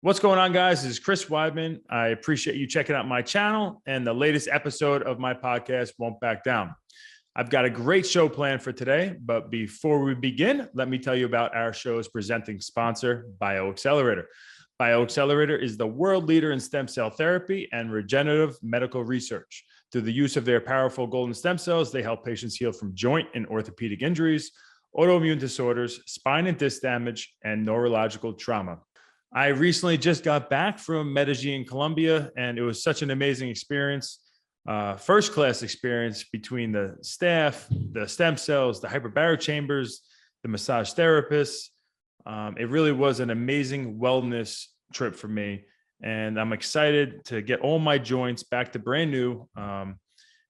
What's going on, guys? This is Chris Weidman. I appreciate you checking out my channel and the latest episode of my podcast, Won't Back Down. I've got a great show planned for today, but before we begin, let me tell you about our show's presenting sponsor, BioXcellerator. BioXcellerator is the world leader in stem cell therapy and regenerative medical research. Through the use of their powerful golden stem cells, they help patients heal from joint and orthopedic injuries, autoimmune disorders, spine and disc damage, and neurological trauma. I recently just got back from Medellin, Colombia, and it was such an amazing experience. First-class experience between the staff, the stem cells, the hyperbaric chambers, the massage therapists. It really was an amazing wellness trip for me, and I'm excited to get all my joints back to brand new. I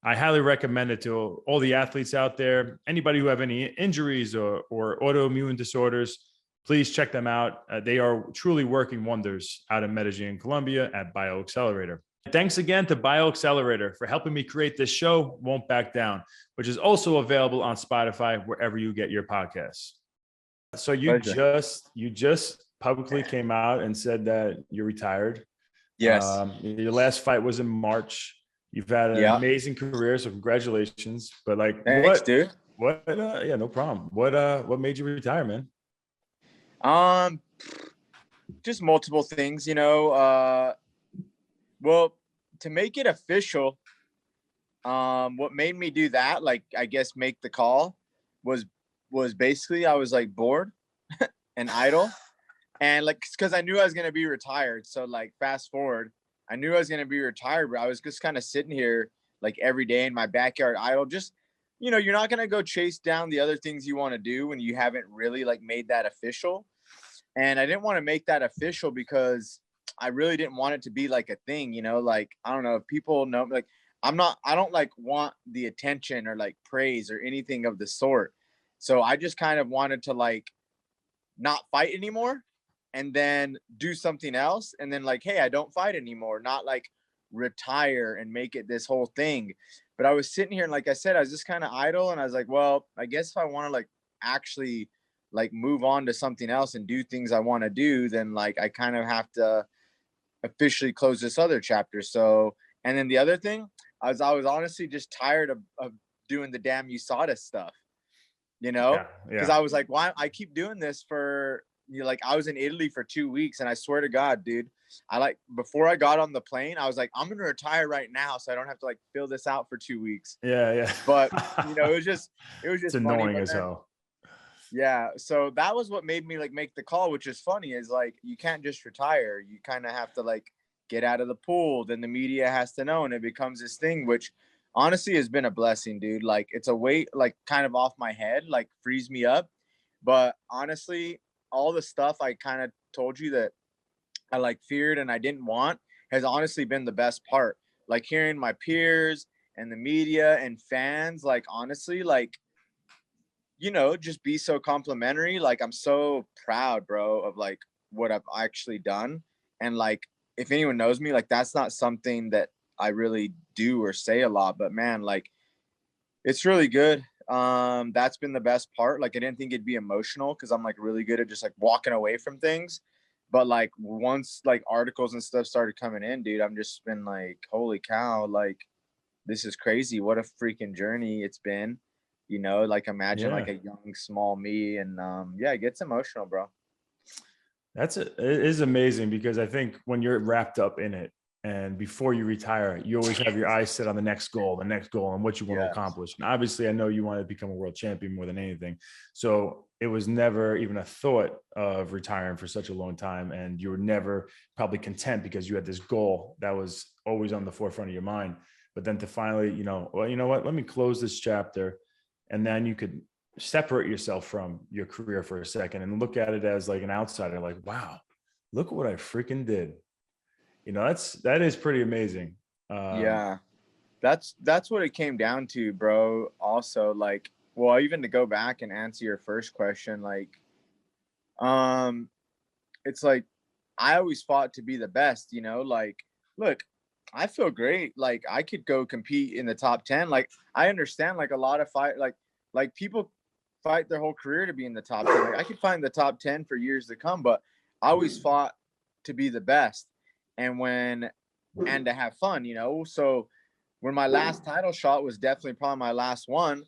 highly recommend it to all the athletes out there. Anybody who have any injuries or autoimmune disorders, please check them out. They are truly working wonders out in Medellin, Colombia at BioXcellerator. Thanks again to BioXcellerator for helping me create this show, Won't Back Down, which is also available on Spotify, wherever you get your podcasts. So you just publicly came out and said that you're retired. Yes. Your last fight was in March. You've had an amazing career, so congratulations. But Thanks, dude. Yeah, no problem. What made you retire, man? Just multiple things, well, to make it official, what made me do that, I guess make the call was basically I was bored and idle, and because I knew I was going to be retired. So fast forward, I knew I was going to be retired, but I was just kind of sitting here every day in my backyard idle. Just, you're not going to go chase down the other things you want to do when you haven't really made that official. And I didn't want to make that official because I really didn't want it to be a thing, I don't know if people know, I don't want the attention or praise or anything of the sort. So I just kind of wanted to not fight anymore and then do something else. And then hey, I don't fight anymore, not retire and make it this whole thing. But I was sitting here and I said, I was just kind of idle, and I was well, I guess if I want to actually move on to something else and do things I want to do, then I kind of have to officially close this other chapter. So, and then the other thing, I was honestly just tired of doing the damn USADA stuff, because I was why I keep doing this for, I was in Italy for 2 weeks, and I swear to God, dude, before I got on the plane, I was I'm going to retire right now, so I don't have to fill this out for 2 weeks. Yeah. But, it was just it's annoying as hell. Yeah. So that was what made me make the call, which is funny, is you can't just retire. You kind of have to get out of the pool. Then the media has to know, and it becomes this thing, which honestly has been a blessing, dude. It's a weight kind of off my head, frees me up. But honestly, all the stuff I kind of told you that I feared and I didn't want has honestly been the best part. Hearing my peers and the media and fans, honestly, just be so complimentary. I'm so proud, bro, of what I've actually done. And if anyone knows me, that's not something that I really do or say a lot, but man, it's really good. That's been the best part. I didn't think it'd be emotional, because I'm really good at just walking away from things. But once articles and stuff started coming in, dude, I'm just been holy cow, this is crazy. What a freaking journey it's been. Imagine a young, small me. And it gets emotional, bro. It is amazing, because I think when you're wrapped up in it and before you retire, you always have your eyes set on the next goal, and what you want to accomplish. And obviously, I know you want to become a world champion more than anything. So it was never even a thought of retiring for such a long time. And you were never probably content, because you had this goal that was always on the forefront of your mind. But then to finally, well, you know what, let me close this chapter. And then you could separate yourself from your career for a second and look at it as an outsider, wow, look at what I freaking did. That is pretty amazing. Yeah, that's what it came down to, bro. Also, well, even to go back and answer your first question, it's I always fought to be the best, look, I feel great. I could go compete in the top 10. I understand, a lot of fight, people fight their whole career to be in the top 10. I could find the top 10 for years to come, but I always fought to be the best and to have fun, So when my last title shot was definitely probably my last one,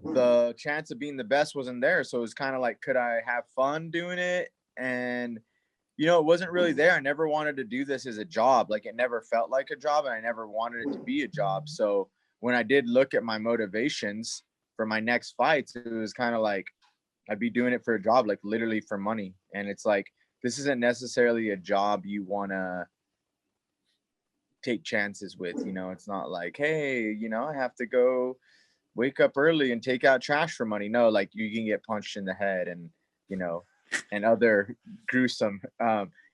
the chance of being the best wasn't there. So it was kind of like, could I have fun doing it? And, it wasn't really there. I never wanted to do this as a job. Like, it never felt like a job, and I never wanted it to be a job. So when I did look at my motivations for my next fights, it was kind of like, I'd be doing it for a job, like literally for money. And it's like, this isn't necessarily a job you want to take chances with, it's not like, hey, I have to go wake up early and take out trash for money. No, like, you can get punched in the head and, and other gruesome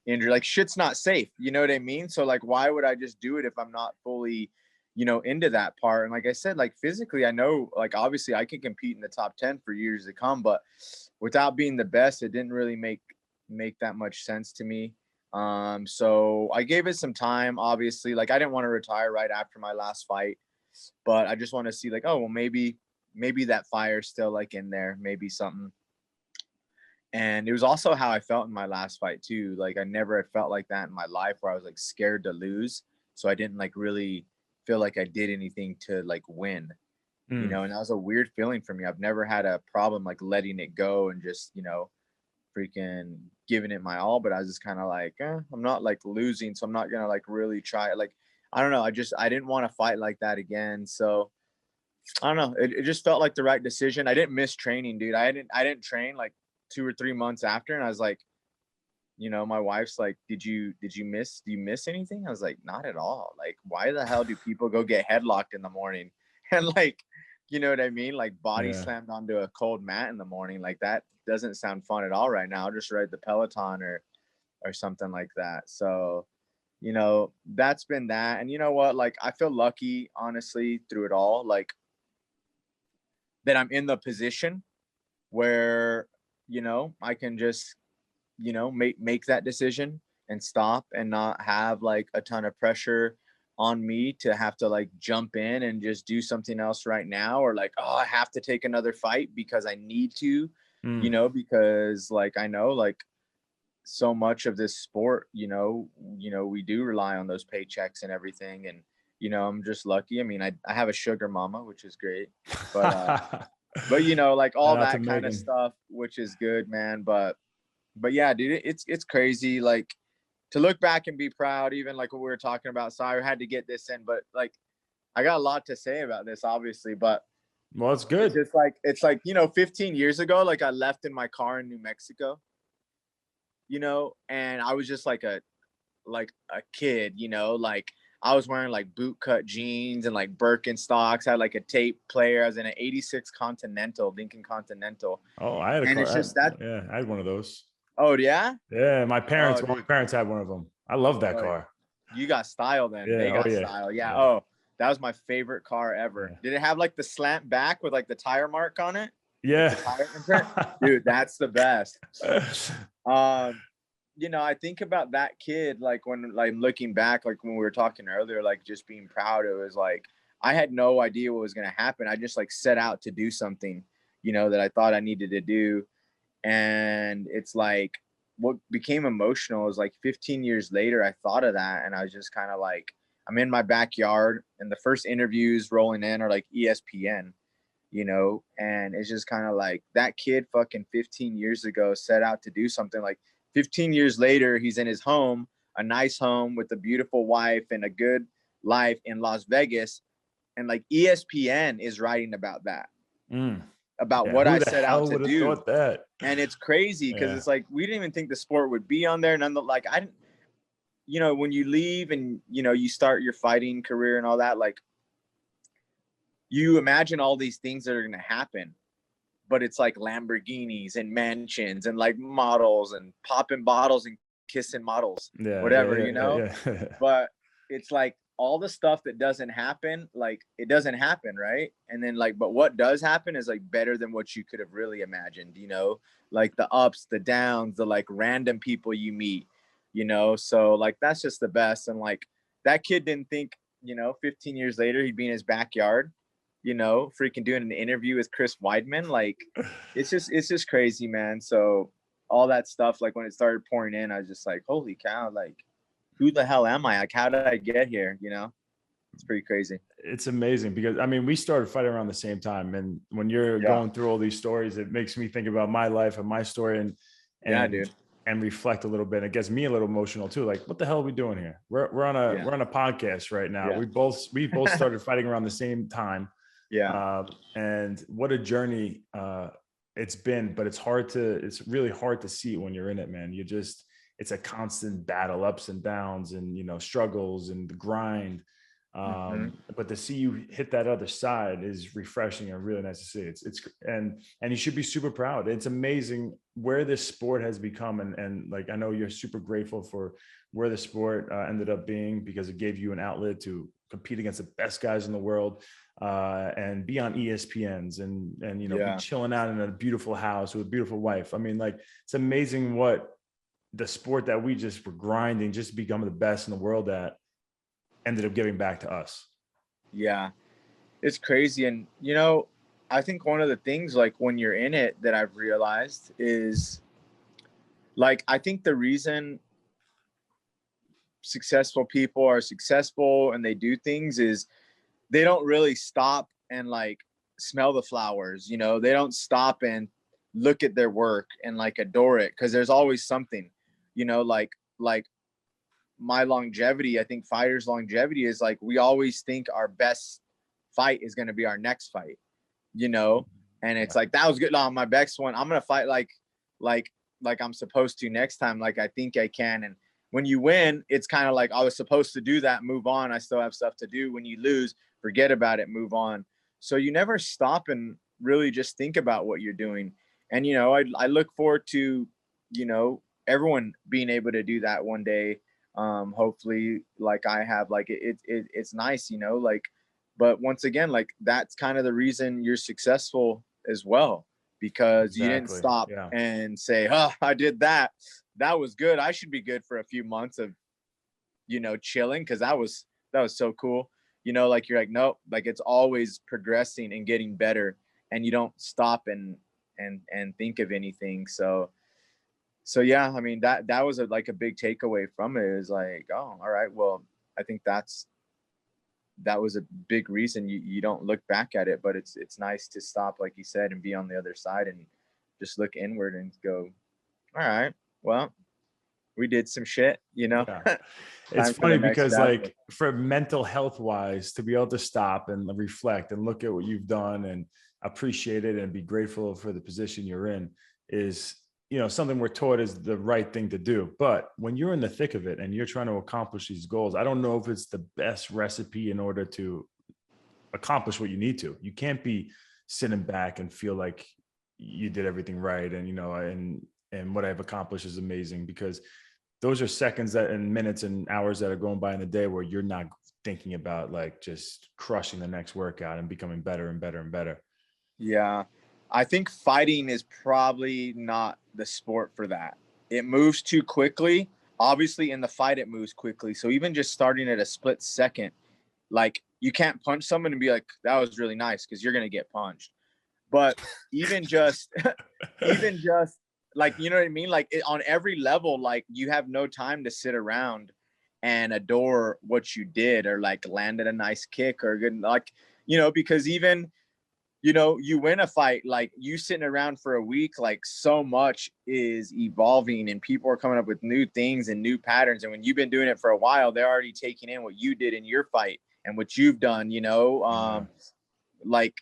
injury. Like, shit's not safe. You know what I mean? So like, why would I just do it if I'm not fully, into that part? And like I said, like, physically, I know, like, obviously I can compete in the top 10 for years to come, but without being the best, it didn't really make that much sense to me. So I gave it some time. Obviously, like, I didn't want to retire right after my last fight, but I just want to see, like, oh, well, maybe that fire's still like in there, maybe something. And it was also how I felt in my last fight too. Like, I never had felt like that in my life, where I was like scared to lose. So I didn't like really feel like I did anything to like win, and that was a weird feeling for me. I've never had a problem like letting it go and just, freaking giving it my all, but I was just kind of like, I'm not like losing, so I'm not gonna like really try it. Like, I don't know, I didn't want to fight like that again. So I don't know, it just felt like the right decision. I didn't miss training, dude. I didn't train like 2 or 3 months after, and I was like, my wife's like, do you miss anything? I was like, not at all. Like, why the hell do people go get headlocked in the morning and like, you know what I mean? Like, body slammed onto a cold mat in the morning. Like, that doesn't sound fun at all right now. I'll just ride the Peloton or something like that. So, that's been that. And you know what? Like, I feel lucky, honestly, through it all, like, that I'm in the position where, I can just, make that decision and stop and not have like a ton of pressure on me to have to like jump in and just do something else right now, or like, oh, I have to take another fight because I need to, because like, I know like so much of this sport, we do rely on those paychecks and everything. And, I'm just lucky. I mean, I have a sugar mama, which is great, but, like all that kind of stuff, which is good, man. But yeah, dude, it's crazy. Like, to look back and be proud, even like what we were talking about. Sorry, I had to get this in, but like, I got a lot to say about this, obviously. But well, it's good. It's like 15 years ago, like, I left in my car in New Mexico, and I was just like a kid, like, I was wearing like boot cut jeans and like Birkenstocks, had like a tape player. I was in an 86 Continental, Lincoln Continental. Oh, I had a and car. It's just that. Yeah, I had one of those. Oh yeah. Yeah, my parents had one of them. I love that car. You got style then. Yeah, They got style. Yeah. Oh, that was my favorite car ever. Yeah. Did it have like the slant back with like the tire mark on it? Yeah. Dude, that's the best. I think about that kid, like, when, like, looking back, like when we were talking earlier, like, just being proud. It was like, I had no idea what was going to happen. I just like set out to do something, that I thought I needed to do. And it's like, what became emotional is like 15 years later, I thought of that. And I was just kind of like, I'm in my backyard and the first interviews rolling in are like ESPN, and it's just kind of like, that kid fucking 15 years ago set out to do something. Like, 15 years later, he's in his home, a nice home with a beautiful wife and a good life in Las Vegas. And like, ESPN is writing about that. About what I set out to do. That? And it's crazy because it's like, we didn't even think the sport would be on there. Like, I didn't, when you leave and, you start your fighting career and all that, like, you imagine all these things that are going to happen, but it's like Lamborghinis and mansions and like models and popping bottles and kissing models, whatever. But it's like, all the stuff that doesn't happen, like, it doesn't happen, right? And then like, but what does happen is like better than what you could have really imagined, like the ups, the downs, the like random people you meet, so like, that's just the best. And like, that kid didn't think, 15 years later he'd be in his backyard, freaking doing an interview with Chris Weidman. Like, it's just crazy, man. So all that stuff, like when it started pouring in, I was just like, holy cow, like who the hell am I? Like, how did I get here? You know, it's pretty crazy. It's amazing because I mean, we started fighting around the same time. And when you're going through all these stories, it makes me think about my life and my story and reflect a little bit. It gets me a little emotional too. Like, what the hell are we doing here? We're on a podcast right now. Yeah. We both started fighting around the same time. Yeah. And what a journey it's been, but it's really hard to see when you're in it, man. It's a constant battle, ups and downs and, you know, struggles and the grind. But to see you hit that other side is refreshing and really nice to see. And you should be super proud. It's amazing where this sport has become. And like, I know you're super grateful for where the sport ended up being, because it gave you an outlet to compete against the best guys in the world, and be on ESPNs and, you know, be chilling out in a beautiful house with a beautiful wife. I mean, like, it's amazing what the sport that we just were grinding just to become the best in the world at ended up giving back to us. Yeah, it's crazy. And, you know, I think one of the things, like, when you're in it that I've realized is, like, I think the reason successful people are successful and they do things is they don't really stop and, like, smell the flowers, you know, they don't stop and look at their work and, like, adore it, because there's always something, you know, like my longevity, I think fighters' longevity is like, we always think our best fight is going to be our next fight, you know? And it's like, that was good. No, my best one, I'm going to fight like I'm supposed to next time. Like, I think I can. And when you win, it's kind of like, I was supposed to do that, move on. I still have stuff to do. When you lose, forget about it, move on. So you never stop and really just think about what you're doing. And, you know, I look forward to, you know, everyone being able to do that one day. Hopefully, like I have, like, it's nice, you know, like, but once again, like, that's kind of the reason you're successful as well, because you didn't stop and say, oh, I did that was good, I should be good for a few months of, you know, chilling, because that was so cool, you know, like, you're like, nope, like, it's always progressing and getting better, and you don't stop and think of anything. So yeah, I mean, that was a big takeaway from it, is like, oh, all right, well, I think that was a big reason you don't look back at it, but it's nice to stop, like you said, and be on the other side and just look inward and go, all right, well, we did some shit, you know. It's funny because, like, for mental health wise, to be able to stop and reflect and look at what you've done and appreciate it and be grateful for the position you're in is, you know, something we're taught is the right thing to do. But when you're in the thick of it and you're trying to accomplish these goals, I don't know if it's the best recipe in order to accomplish what you need to. You can't be sitting back and feel like you did everything right. And, you know, and what I've accomplished is amazing, because those are seconds and minutes and hours that are going by in the day where you're not thinking about, like, just crushing the next workout and becoming better and better and better. Yeah. I think fighting is probably not the sport for that. It moves too quickly. Obviously, in the fight, it moves quickly. So even just starting at a split second, like, you can't punch someone and be like, that was really nice, because you're going to get punched. But even just, like, you know what I mean? Like, on every level, like, you have no time to sit around and adore what you did, or, like, landed a nice kick or good, like, you know, because even, you know, you win a fight, like, you sitting around for a week, like, so much is evolving and people are coming up with new things and new patterns. And when you've been doing it for a while, they're already taking in what you did in your fight and what you've done, you know, like,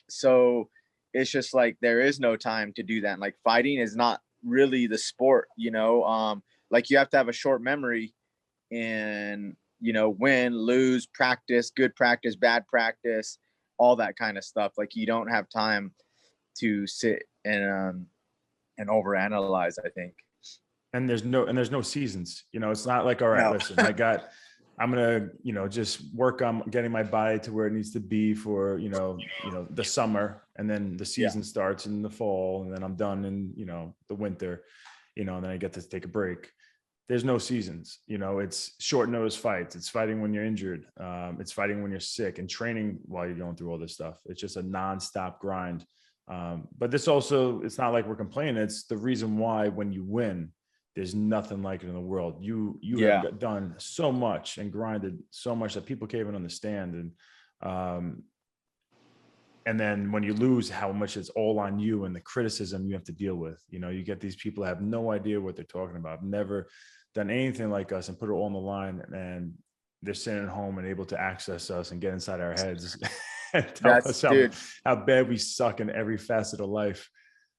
so it's just like, there is no time to do that. And, like, fighting is not really the sport, you know, like, you have to have a short memory and, you know, win, lose, practice, good practice, bad practice, all that kind of stuff. Like, you don't have time to sit and overanalyze, I think. And there's no seasons, you know. It's not like, all right, listen, I'm going to, you know, just work on getting my body to where it needs to be for, you know, the summer, and then the season starts in the fall, and then I'm done in, you know, the winter, you know, and then I get to take a break. There's no seasons, you know. It's short notice fights. It's fighting when you're injured. It's fighting when you're sick, and training while you're going through all this stuff. It's just a nonstop grind. But this also, it's not like we're complaining. It's the reason why when you win, there's nothing like it in the world. You have done so much and grinded so much that people can't even understand. And then when you lose, how much it's all on you and the criticism you have to deal with. You know, you get these people that have no idea what they're talking about, never done anything like us, and put it all on the line, and they're sitting at home and able to access us and get inside our heads and tell us how bad we suck in every facet of life.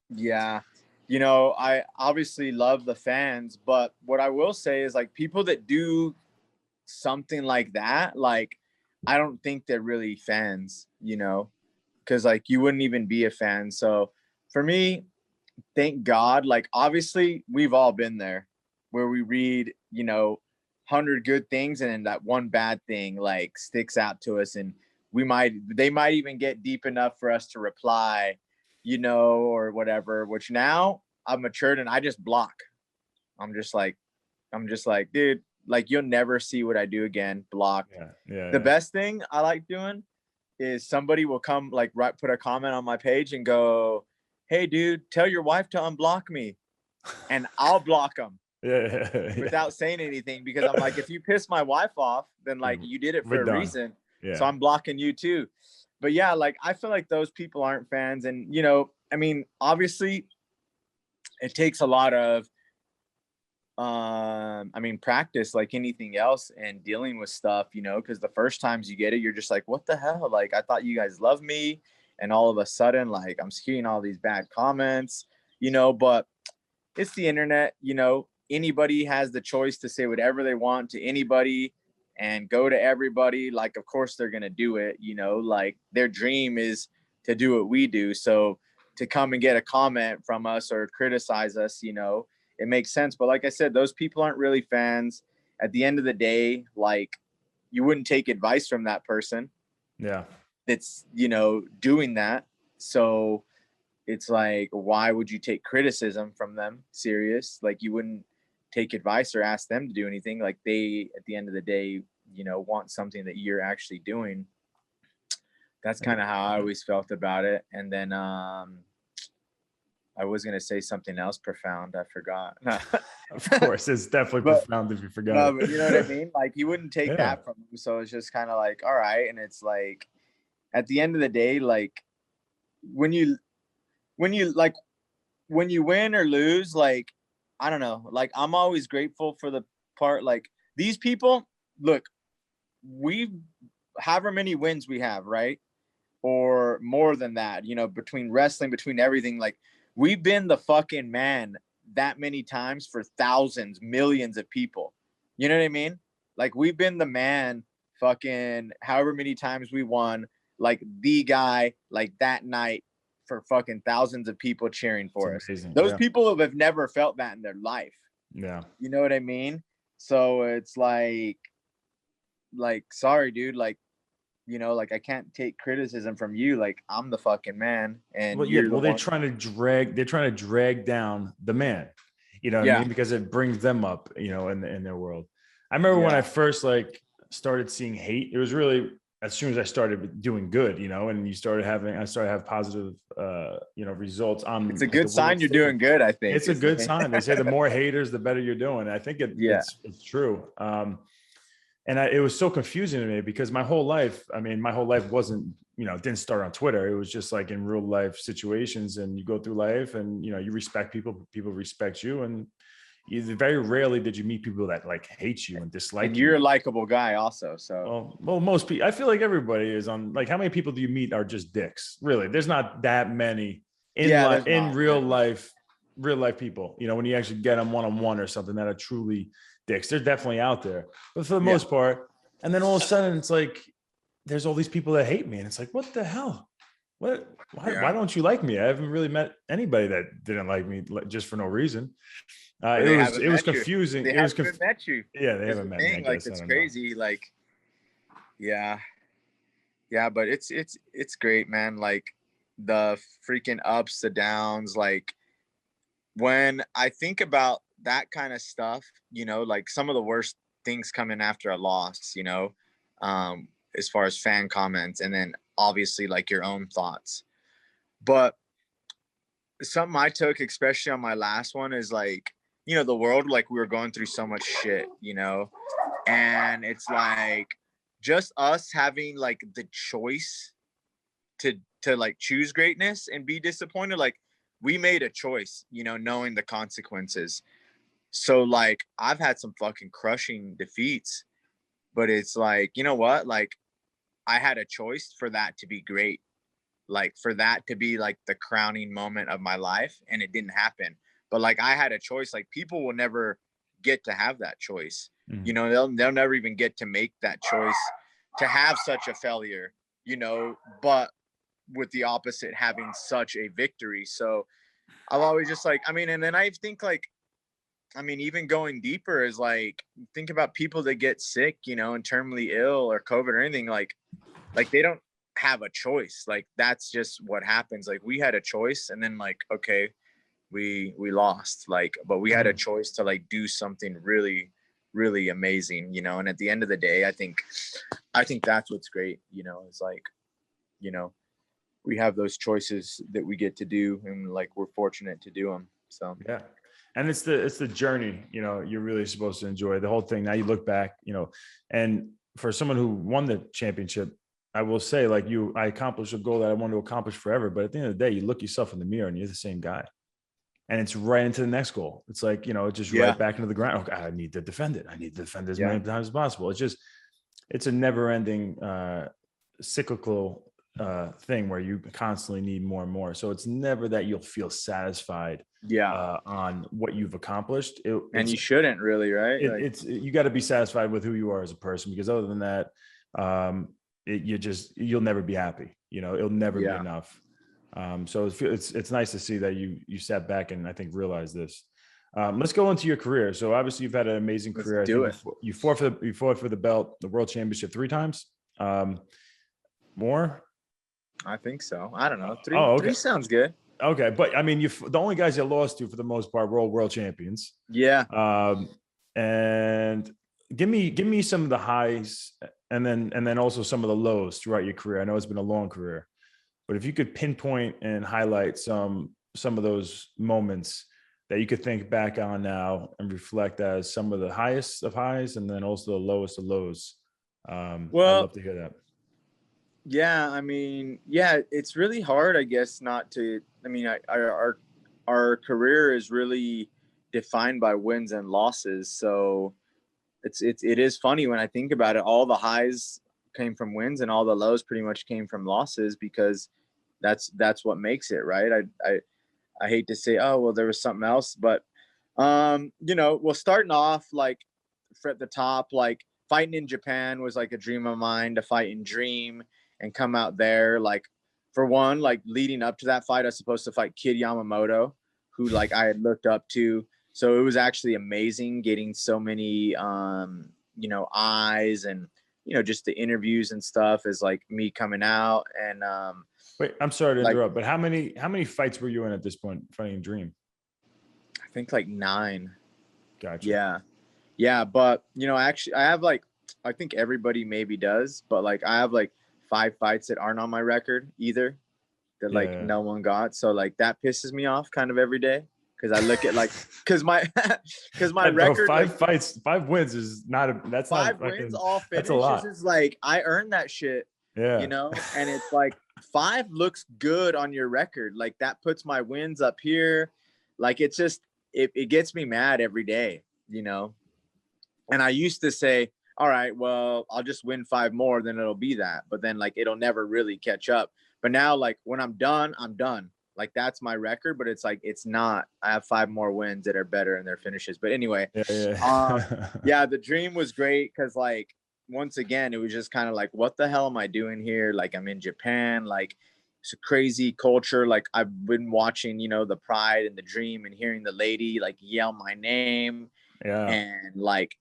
Yeah. You know, I obviously love the fans, but what I will say is, like, people that do something like that, like, I don't think they're really fans, you know, because, like, you wouldn't even be a fan. So for me, thank God, like, obviously we've all been there where we read, you know, 100 good things and then that one bad thing like sticks out to us, and they might even get deep enough for us to reply, you know, or whatever, which now I've matured and I just block. I'm just like, dude, like, you'll never see what I do again. Block. The best thing I like doing is somebody will come, like, put a comment on my page and go, hey dude, tell your wife to unblock me, and I'll block them without saying anything, because I'm like, if you piss my wife off, then, like, you did it for a reason. So I'm blocking you too. But yeah, like, I feel like those people aren't fans. And, you know, I mean, obviously it takes a lot of practice, like anything else, and dealing with stuff, you know, because the first times you get it, you're just like, what the hell? Like, I thought you guys loved me, and all of a sudden, like, I'm seeing all these bad comments, you know. But it's the internet, you know, anybody has the choice to say whatever they want to anybody and go to everybody. Like, of course they're going to do it, you know, like, their dream is to do what we do. So to come and get a comment from us or criticize us, you know, it makes sense. But like I said, those people aren't really fans. At the end of the day, like, you wouldn't take advice from that person. Yeah. That's, you know, doing that. So it's like, why would you take criticism from them serious? Like, you wouldn't take advice or ask them to do anything. Like, they, at the end of the day, you know, want something that you're actually doing. That's kind of how I always felt about it. And then, I was going to say something else profound. I forgot. Of course, it's definitely profound if you forgot. No, but you know what I mean? Like, you wouldn't take that from them. So it's just kind of like, all right. And it's like, at the end of the day, like, when you win or lose, like, I don't know, like, I'm always grateful for the part, like, these people, look, we however many wins we have, right? Or more than that, you know, between wrestling, between everything, like, we've been the fucking man that many times for thousands, millions of people. You know what I mean? Like, we've been the man fucking however many times we won, like, the guy, like, that night for fucking thousands of people cheering for us. Those people have never felt that in their life. Yeah. You know what I mean? So it's like, sorry, dude, like, you know, like, I can't take criticism from you. Like, I'm the fucking man. And they're trying to drag down the man, you know what I mean? Because it brings them up, you know, in their world. I remember when I first, like, started seeing hate, it was really as soon as I started doing good, you know, and I started have positive, you know, results on. It's a good sign you're doing good. I think it's a good sign. They say the more haters, the better you're doing. I think it's true. And it was so confusing to me because my whole life wasn't, you know, didn't start on Twitter. It was just like in real life situations, and you go through life and, you know, you respect people, people respect you. And very rarely did you meet people that, like, hate you and dislike you. And you're a likable guy also. So, well, most people, I feel like everybody is on, like, how many people do you meet are just dicks? Really? There's not that many in real life people, you know, when you actually get them one-on-one or something that are truly dicks. They're definitely out there, but for the most part. And then all of a sudden it's like, there's all these people that hate me. And it's like, what the hell? Why don't you like me? I haven't really met anybody that didn't like me just for no reason. It was confusing. They haven't met you. Yeah, they haven't met me. Like, it's crazy. Like, yeah, but it's great, man. Like, the freaking ups, the downs. Like, when I think about that kind of stuff, you know, like, some of the worst things come in after a loss, you know, as far as fan comments, and then obviously, like, your own thoughts. But something I took, especially on my last one, is like, the world, like we were going through so much shit, and it's like just us having like the choice to like choose greatness and be disappointed. Like we made a choice, knowing the consequences. So like I've had some fucking crushing defeats, but it's like, you know what? Like I had a choice for that to be great, like for that to be like the crowning moment of my life, and it didn't happen. But like I had a choice. Like people will never get to have that choice. They'll never even get to make that choice to have such a failure, but with the opposite having such a victory. So I've always just like, and then I think like, even going deeper is like, think about people that get sick, and terminally ill or COVID or anything, like they don't have a choice. Like that's just what happens. Like we had a choice, and then like, okay, we lost, like, but we had a choice to like do something really, really amazing, and at the end of the day, I think that's what's great, it's like, we have those choices that we get to do, and like we're fortunate to do them. So yeah. And it's the journey, you're really supposed to enjoy the whole thing. Now you look back, and for someone who won the championship, I will say, like I accomplished a goal that I wanted to accomplish forever. But at the end of the day, you look yourself in the mirror and you're the same guy. And it's right into the next goal. It's like, just right back into the ground. Okay, I need to defend it. I need to defend it as many times as possible. It's a never ending cyclical thing where you constantly need more and more. So it's never that you'll feel satisfied on what you've accomplished. And you shouldn't really, right? You got to be satisfied with who you are as a person, because other than that, you'll never be happy. It'll never be enough. So it's nice to see that you sat back and I think realized this. Let's go into your career. So obviously you've had an amazing career. You fought for the belt, the world championship 3 times. More? I think so. I don't know. 3, okay. 3 sounds good. Okay, but the only guys you lost to for the most part were all world champions. Yeah. And give me some of the highs and then also some of the lows throughout your career. I know it's been a long career, but if you could pinpoint and highlight some of those moments that you could think back on now and reflect as some of the highest of highs and then also the lowest of lows. I'd love to hear that. Yeah, it's really hard, I guess, not to. Our career is really defined by wins and losses. So it is funny when I think about it. All the highs came from wins, and all the lows pretty much came from losses, because that's what makes it, right? I hate to say, oh well, there was something else, but starting off like at the top, like fighting in Japan was like a dream of mine, to fight in Dream and come out there. Like for one, like leading up to that fight, I was supposed to fight Kid Yamamoto, who like I had looked up to. So it was actually amazing getting so many, eyes and, just the interviews and stuff as like me coming out. And wait, I'm sorry to interrupt, but how many fights were you in at this point fighting Dream? I think like 9. Gotcha. Yeah. But, actually I have like, I think everybody maybe does, but like I have like 5 fights that aren't on my record either, that like no one got. So like that pisses me off kind of every day, because I look at like because my record, 5 fights, 5 wins is not a that's 5 not wins, all finishes. That's a lot. Is like I earned that shit. And it's like 5 looks good on your record. Like that puts my wins up here. Like it's just it gets me mad every day, And I used to say, all right, well, I'll just win 5 more, then it'll be that. But then like it'll never really catch up. But now like when I'm done, I'm done. Like that's my record, but it's like it's not. I have 5 more wins that are better in their finishes. But anyway, the Dream was great, because like once again, it was just kind of like, what the hell am I doing here? Like I'm in Japan, like it's a crazy culture. Like I've been watching, the Pride and the Dream and hearing the lady like yell my name. And like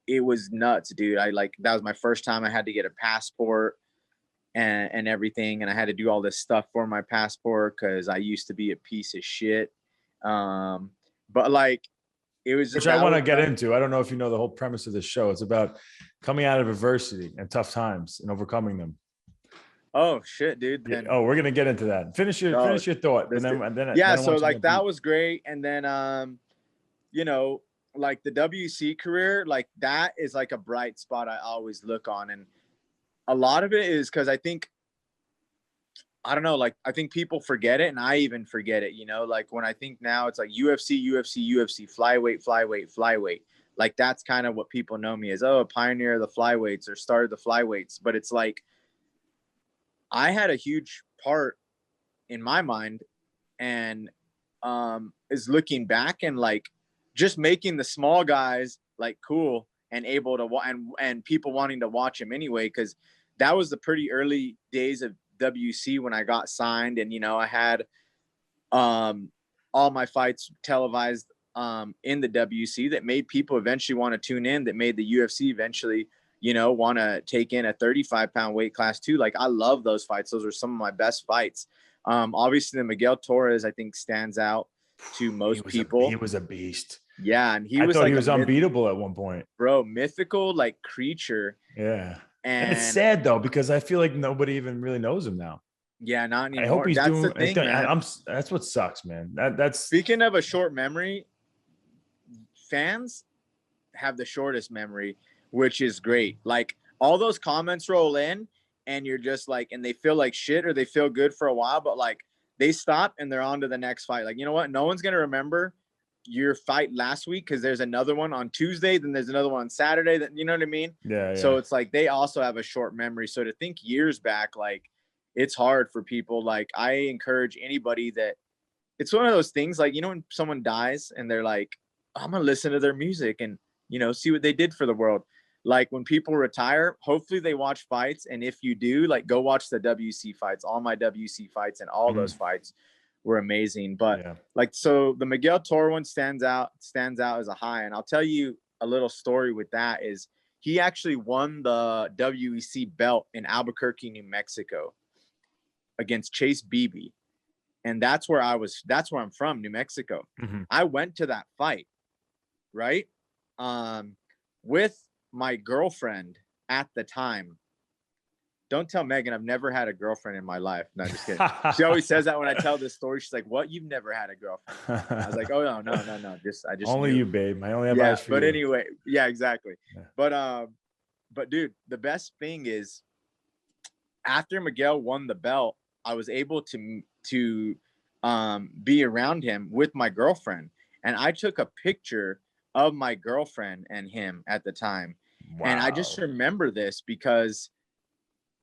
it was nuts, dude. That was my first time I had to get a passport and everything. And I had to do all this stuff for my passport, because I used to be a piece of shit. But like, it was just, which I want to get into. I don't know if you know the whole premise of this show. It's about coming out of adversity and tough times and overcoming them. Oh shit, dude. Yeah. Then Oh, we're gonna get into that. Finish your thought, and then yeah. I So want you to like that was great, and then you know, like the WC career, like that is like a bright spot I always look on, and a lot of it is because I don't know, like I think people forget it, and I even forget it. You know, like when I think now, it's like UFC, flyweight. Like that's kind of what people know me as. Oh, a pioneer of the flyweights or started the flyweights. But it's like I had a huge part in my mind, and is looking back and like just making the small guys like cool and able to and people wanting to watch him anyway, because that was the pretty early days of WC when I got signed, and I had all my fights televised in the WC that made people eventually want to tune in, that made the UFC eventually want to take in a 35-pound weight class too. Like I love those fights. Those were some of my best fights. Obviously the Miguel Torres I think stands out to most people. He was a beast. Yeah, and I thought he was unbeatable at one point. Bro, mythical like creature. Yeah. And it's sad though, because I feel like nobody even really knows him now. Yeah, not anymore. I hope he's doing. The thing, man. That's what sucks, man. That's speaking of a short memory. Fans have the shortest memory, which is great. Like all those comments roll in, and you're just like, and they feel like shit or they feel good for a while, but like they stop and they're on to the next fight. Like, you know what? No one's gonna remember your fight last week because there's another one on Tuesday, then there's another one on Saturday. That, you know what I mean? Yeah. So it's like they also have a short memory. So to think years back, like it's hard for people. Like I encourage anybody that it's one of those things. Like when someone dies and they're like, I'm gonna listen to their music and see what they did for the world. Like when people retire, hopefully they watch fights, and if you do, like go watch the WC fights. All my WC fights and all those fights were amazing. But like, so the Miguel Toro one stands out as a high. And I'll tell you a little story with that is he actually won the WEC belt in Albuquerque, New Mexico against Chase Beebe. And that's where I'm from, New Mexico. Mm-hmm. I went to that fight, right? With my girlfriend at the time. Don't tell Megan I've never had a girlfriend in my life. No, just kidding. She always says that when I tell this story. She's like, "What? You've never had a girlfriend?" I was like, "Oh no. I just only knew. You, babe. I only advice for you." But anyway, yeah, exactly. Yeah. But dude, the best thing is after Miguel won the belt, I was able to be around him with my girlfriend, and I took a picture of my girlfriend and him at the time. Wow. And I just remember this because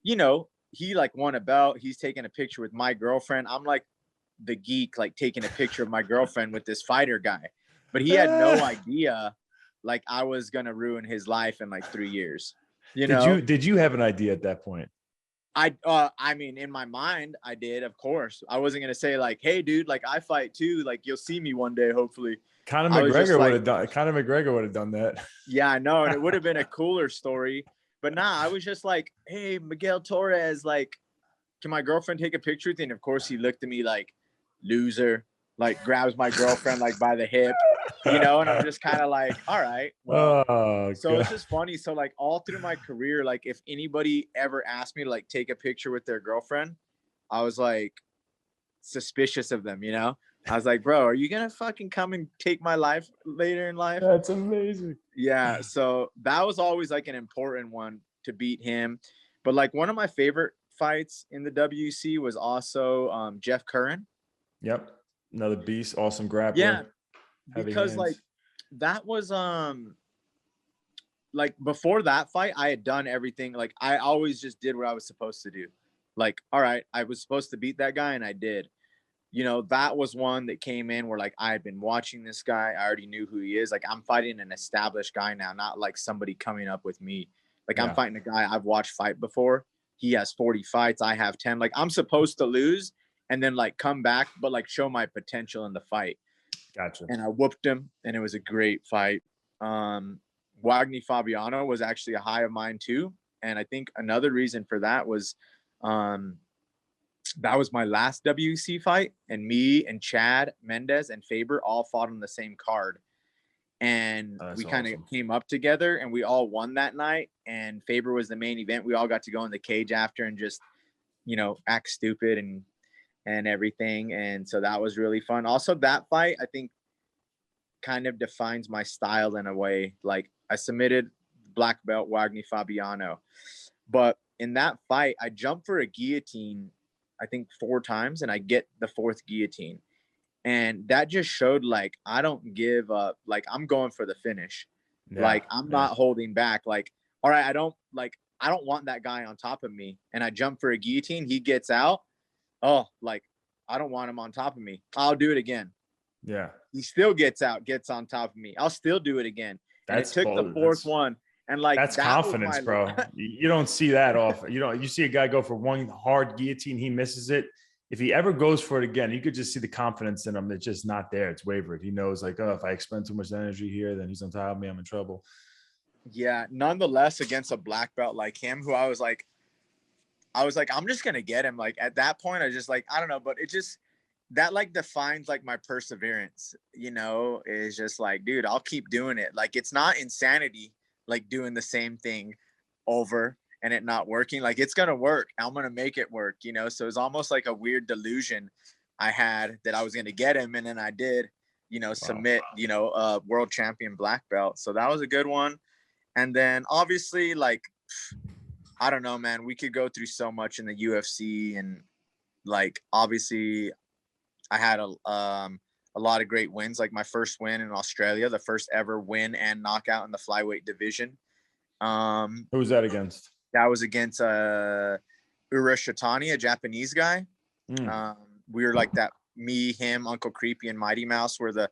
he like won a belt, he's taking a picture with my girlfriend. I'm like the geek, like taking a picture of my girlfriend with this fighter guy, but he had no idea like I was gonna ruin his life in like 3 years. Did you have an idea at that point? I mean, in my mind, I did, of course. I wasn't gonna say like, "Hey, dude, like I fight too. Like you'll see me one day, hopefully." Conor McGregor would have done that. Yeah, I know, and it would have been a cooler story. But I was just like, "Hey, Miguel Torres, like, can my girlfriend take a picture with you?" And of course, he looked at me like, "Loser!" Like grabs my girlfriend like by the hip, and I'm just kind of like, all right. Well, so it's just funny. So like all through my career, like if anybody ever asked me to like take a picture with their girlfriend, I was like suspicious of them, I was like, bro, are you going to fucking come and take my life later in life? That's amazing. Yeah. So that was always like an important one to beat him. But like one of my favorite fights in the WC was also Jeff Curran. Yep. Another beast, awesome grappler. Yeah, because like that was like before that fight, I had done everything. Like I always just did what I was supposed to do. Like, all right, I was supposed to beat that guy, and I did. That was one that came in where like I had been watching this guy. I already knew who he is. Like I'm fighting an established guy now, not like somebody coming up with me. Like I'm fighting a guy I've watched fight before. He has 40 fights. I have 10. Like I'm supposed to lose and then like come back, but like show my potential in the fight. Gotcha. And I whooped him, and it was a great fight. Wagner Fabiano was actually a high of mine too. And I think another reason for that was that was my last WC fight, and me and Chad Mendez and Faber all fought on the same card. And we kind of came up together, and we all won that night. And Faber was the main event. We all got to go in the cage after and just act stupid and everything. And so that was really fun. Also, that fight, I think, kind of defines my style in a way. Like, I submitted black belt Wagner Fabiano, but in that fight, I jumped for a guillotine, I think 4 times, and I get the 4th guillotine. And that just showed, like, I don't give up. Like, I'm going for the finish. Yeah, like, I'm not holding back. Like, all right, I don't want that guy on top of me. And I jump for a guillotine. He gets out. Oh, like, I don't want him on top of me. I'll do it again. Yeah. He still gets out, gets on top of me. I'll still do it again. And it took the 4th one. And like, that's confidence, bro. You don't see that often. You see a guy go for one hard guillotine, he misses it. If he ever goes for it again, you could just see the confidence in him. It's just not there. It's wavered. He knows, like, oh, if I expend too much energy here, then he's on top of me. I'm in trouble. Yeah. Nonetheless, against a black belt like him, who I was like, I'm just going to get him. Like, at that point, I just, like, I don't know, but it just, that, like, defines, like, my perseverance, is just like, dude, I'll keep doing it. Like, it's not insanity, like, doing the same thing over and it not working. Like, it's going to work. I'm going to make it work, So it's almost like a weird delusion I had that I was going to get him. And then I did, submit, world champion black belt. So that was a good one. And then obviously, like, I don't know, man, we could go through so much in the UFC, and, like, obviously I had a lot of great wins. Like, my first win in Australia, the first ever win and knockout in the flyweight division. Who was that against? That was against Ura Shitani, a Japanese guy. We were like that. Me, him, Uncle Creepy, and Mighty Mouse were the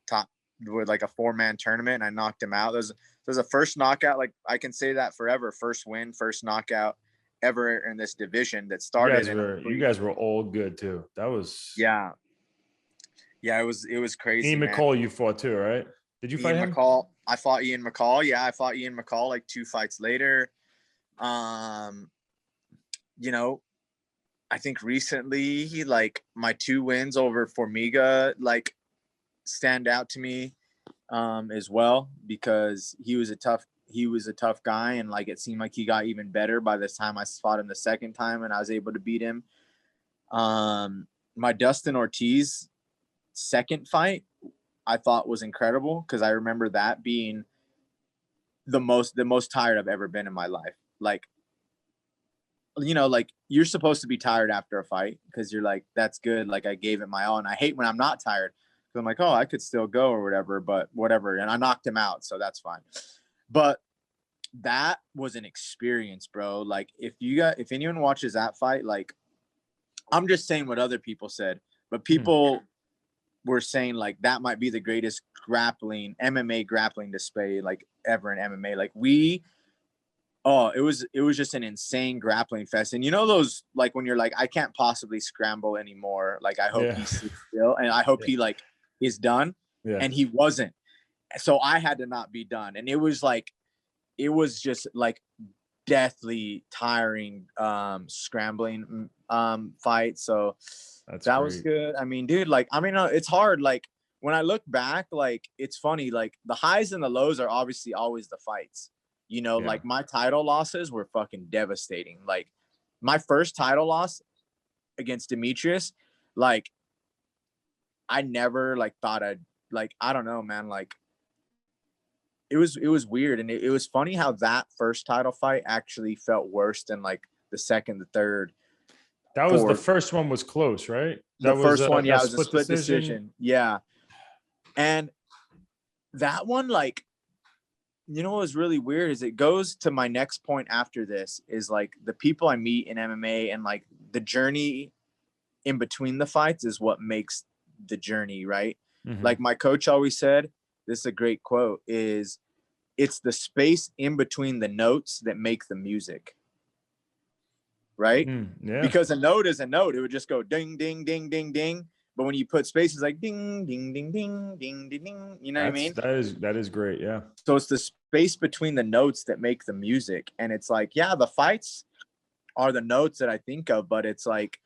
top. Were like a 4-man tournament, and I knocked him out. There's a first knockout. Like, I can say that forever. First win, first knockout ever in this division that started. You guys were all good too. That was it was crazy. Ian McCall, you fought too, right? Did you fight him? I fought Ian McCall. Yeah, I fought Ian McCall like 2 fights later. I think recently, like, my 2 wins over Formiga, like, stand out to me as well, because he was a tough guy, and, like, it seemed like he got even better by this time I fought him the second time and I was able to beat him. My Dustin Ortiz second fight I thought was incredible, because I remember that being the most tired I've ever been in my life. Like, like, you're supposed to be tired after a fight because you're like, that's good, like, I gave it my all. And I hate when I'm not tired, because I'm like, oh, I could still go or whatever, but whatever. And I knocked him out, so that's fine. But that was an experience, bro. Like, if anyone watches that fight, like, I'm just saying what other people said, but people were saying, like, that might be the greatest MMA grappling display, like, ever in MMA. Like, it was just an insane grappling fest. And those, like, when you're like, I can't possibly scramble anymore. Like, I hope he's still, and I hope he, like, is done. Yeah. And he wasn't. So I had to not be done. And it was just like deathly tiring, scrambling fight. So that was good. I mean, dude, like, it's hard. Like, when I look back, like, it's funny, like, the highs and the lows are obviously always the fights. Like, my title losses were fucking devastating. Like, my first title loss against Demetrius, like, I never, like, thought I'd, like, I don't know, man. Like, it was weird. And it was funny how that first title fight actually felt worse than, like, the second, the third. That was the first one was close, right? The first one, yeah, it was a split decision. Yeah. And that one, like, what was really weird is it goes to my next point after this is, like, the people I meet in MMA and, like, the journey in between the fights is what makes the journey, right? Like, my coach always said, this is a great quote, is it's the space in between the notes that make the music. Right? Because a note is a note. It would just go ding, ding, ding, ding, ding. But when you put spaces, like ding, ding, ding, ding, ding, ding, ding, what I mean? That is great. Yeah. So it's the space between the notes that make the music. And it's like, yeah, the fights are the notes that I think of, but it's like,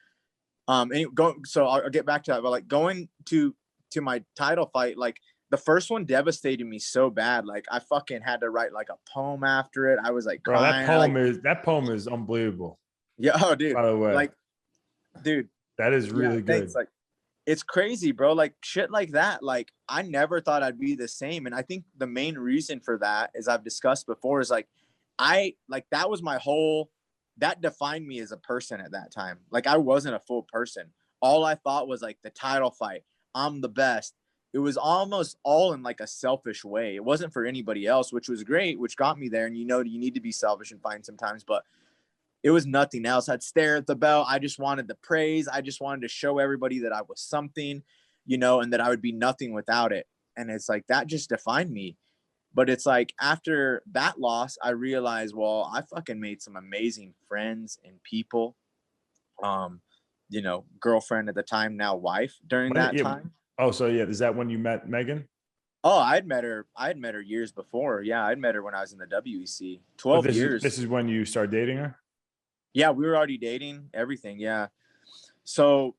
so I'll get back to that. But, like, going to my title fight, like, the first one devastated me so bad. Like, I fucking had to write, like, a poem after it. I was like, bro, crying. that poem is unbelievable. Yeah. Oh, dude. By the way, Like, dude. that is Yeah. really good. Thanks. Like, it's crazy, bro. Like shit like that. Like I never thought I'd be the same. And I think the main reason for that, as I've discussed before, is like, that was my whole, that defined me as a person at that time. Like I wasn't a full person. All I thought was like the title fight. I'm the best. It was almost all in like a selfish way. It wasn't for anybody else, which was great, which got me there. And you need to be selfish and fine sometimes, but it was nothing else. I'd stare at the belt. I just wanted the praise. I just wanted to show everybody that I was something, and that I would be nothing without it. And it's like, that just defined me. But it's like, after that loss, I realized, well, I fucking made some amazing friends and people. Girlfriend at the time, now wife, during that time. Oh, so yeah. Is that when you met Megan? Oh, I had met her years before. Yeah. I'd met her when I was in the WEC, 12 years. This is when you start dating her? Yeah, we were already dating, everything. Yeah. So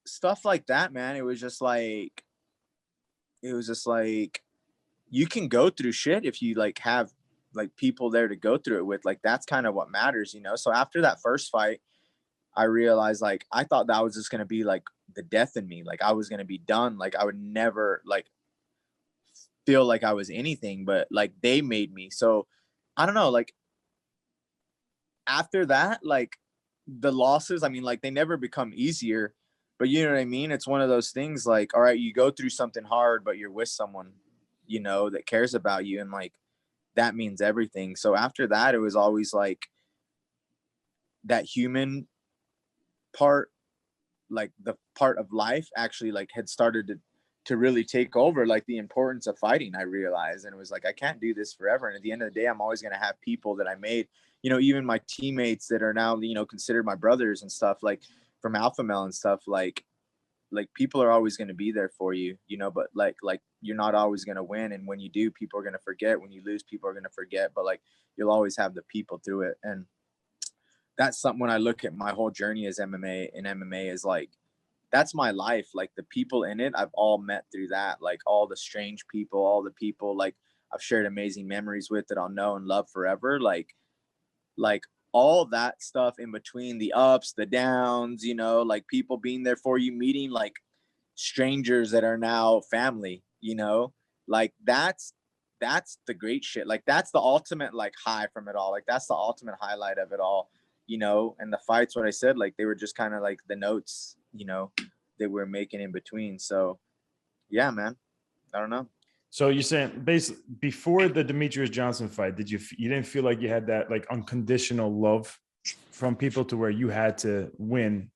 stuff like that, man, it was just like you can go through shit if you like have like people there to go through it with. Like that's kind of what matters. So after that first fight, I realized like I thought that was just going to be like the death in me. Like I was going to be done. Like I would never like feel like I was anything, but like they made me. So I don't know, like after that, like the losses, I mean, like they never become easier, but you know what I mean? It's one of those things like, all right, you go through something hard, but you're with someone, that cares about you. And like, that means everything. So after that, it was always like that human part, like the part of life actually like had started to really take over, like the importance of fighting, I realized. And it was like, I can't do this forever. And at the end of the day, I'm always going to have people that I made, even my teammates that are now, considered my brothers and stuff, like from Alpha Male and stuff, like people are always going to be there for you, but like you're not always going to win. And when you do, people are going to forget. When you lose, people are going to forget, but like you'll always have the people through it. And that's something, when I look at my whole journey as MMA is like, that's my life. Like the people in it, I've all met through that, like all the strange people, all the people like I've shared amazing memories with that I'll know and love forever. Like all that stuff in between, the ups, the downs, like people being there for you, meeting like strangers that are now family, like that's the great shit. Like that's the ultimate like high from it all. Like that's the ultimate highlight of it all, and the fights, what I said, like they were just kind of like the notes, that we're making in between. So yeah, man, I don't know. So you're saying basically before the Demetrius Johnson fight, you didn't feel like you had that like unconditional love from people to where you had to win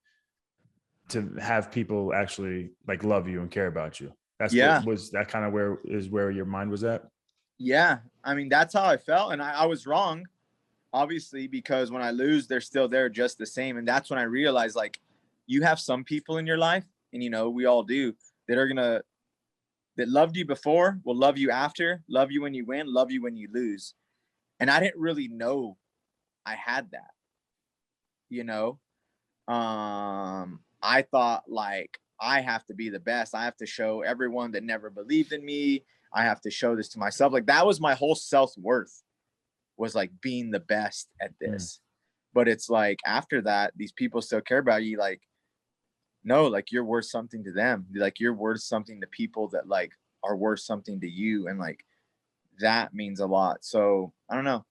to have people actually like love you and care about you? Was that kind of where your mind was at? Yeah. I mean, that's how I felt. And I was wrong, obviously, because when I lose, they're still there just the same. And that's when I realized like you have some people in your life, and we all do, that loved you before, will love you after, love you when you win, love you when you lose. And I didn't really know I had that, I thought like I have to be the best. I have to show everyone that never believed in me. I have to show this to myself. Like that was my whole self-worth, was like being the best at this. But it's like after that, these people still care about you. Like, no, like you're worth something to them. Like you're worth something to people that like are worth something to you. And like, that means a lot. So I don't know,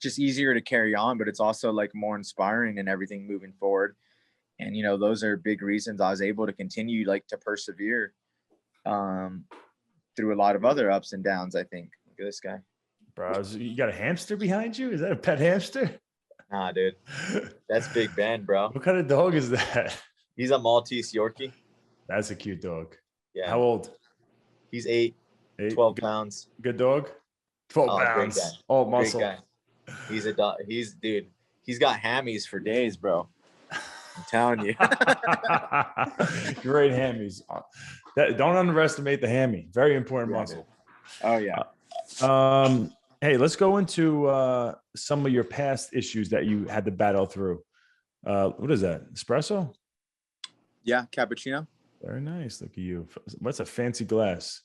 just easier to carry on, but it's also like more inspiring and everything moving forward. And, those are big reasons I was able to continue like to persevere through a lot of other ups and downs, I think. Look at this guy. Bro, you got a hamster behind you? Is that a pet hamster? Nah, dude. That's Big Ben, bro. What kind of dog is that? He's a Maltese Yorkie. That's a cute dog. Yeah. How old? He's 12 pounds. Good dog? 12 pounds. Great guy. All muscle. Great guy. He's a dog. He's got hammies for days, bro. I'm telling you. Great hammies. Don't underestimate the hammy. Very important muscle. Dude. Oh, yeah. Hey, let's go into some of your past issues that you had to battle through. What is that? Espresso? Yeah, cappuccino. Very nice. Look at you. What's a fancy glass?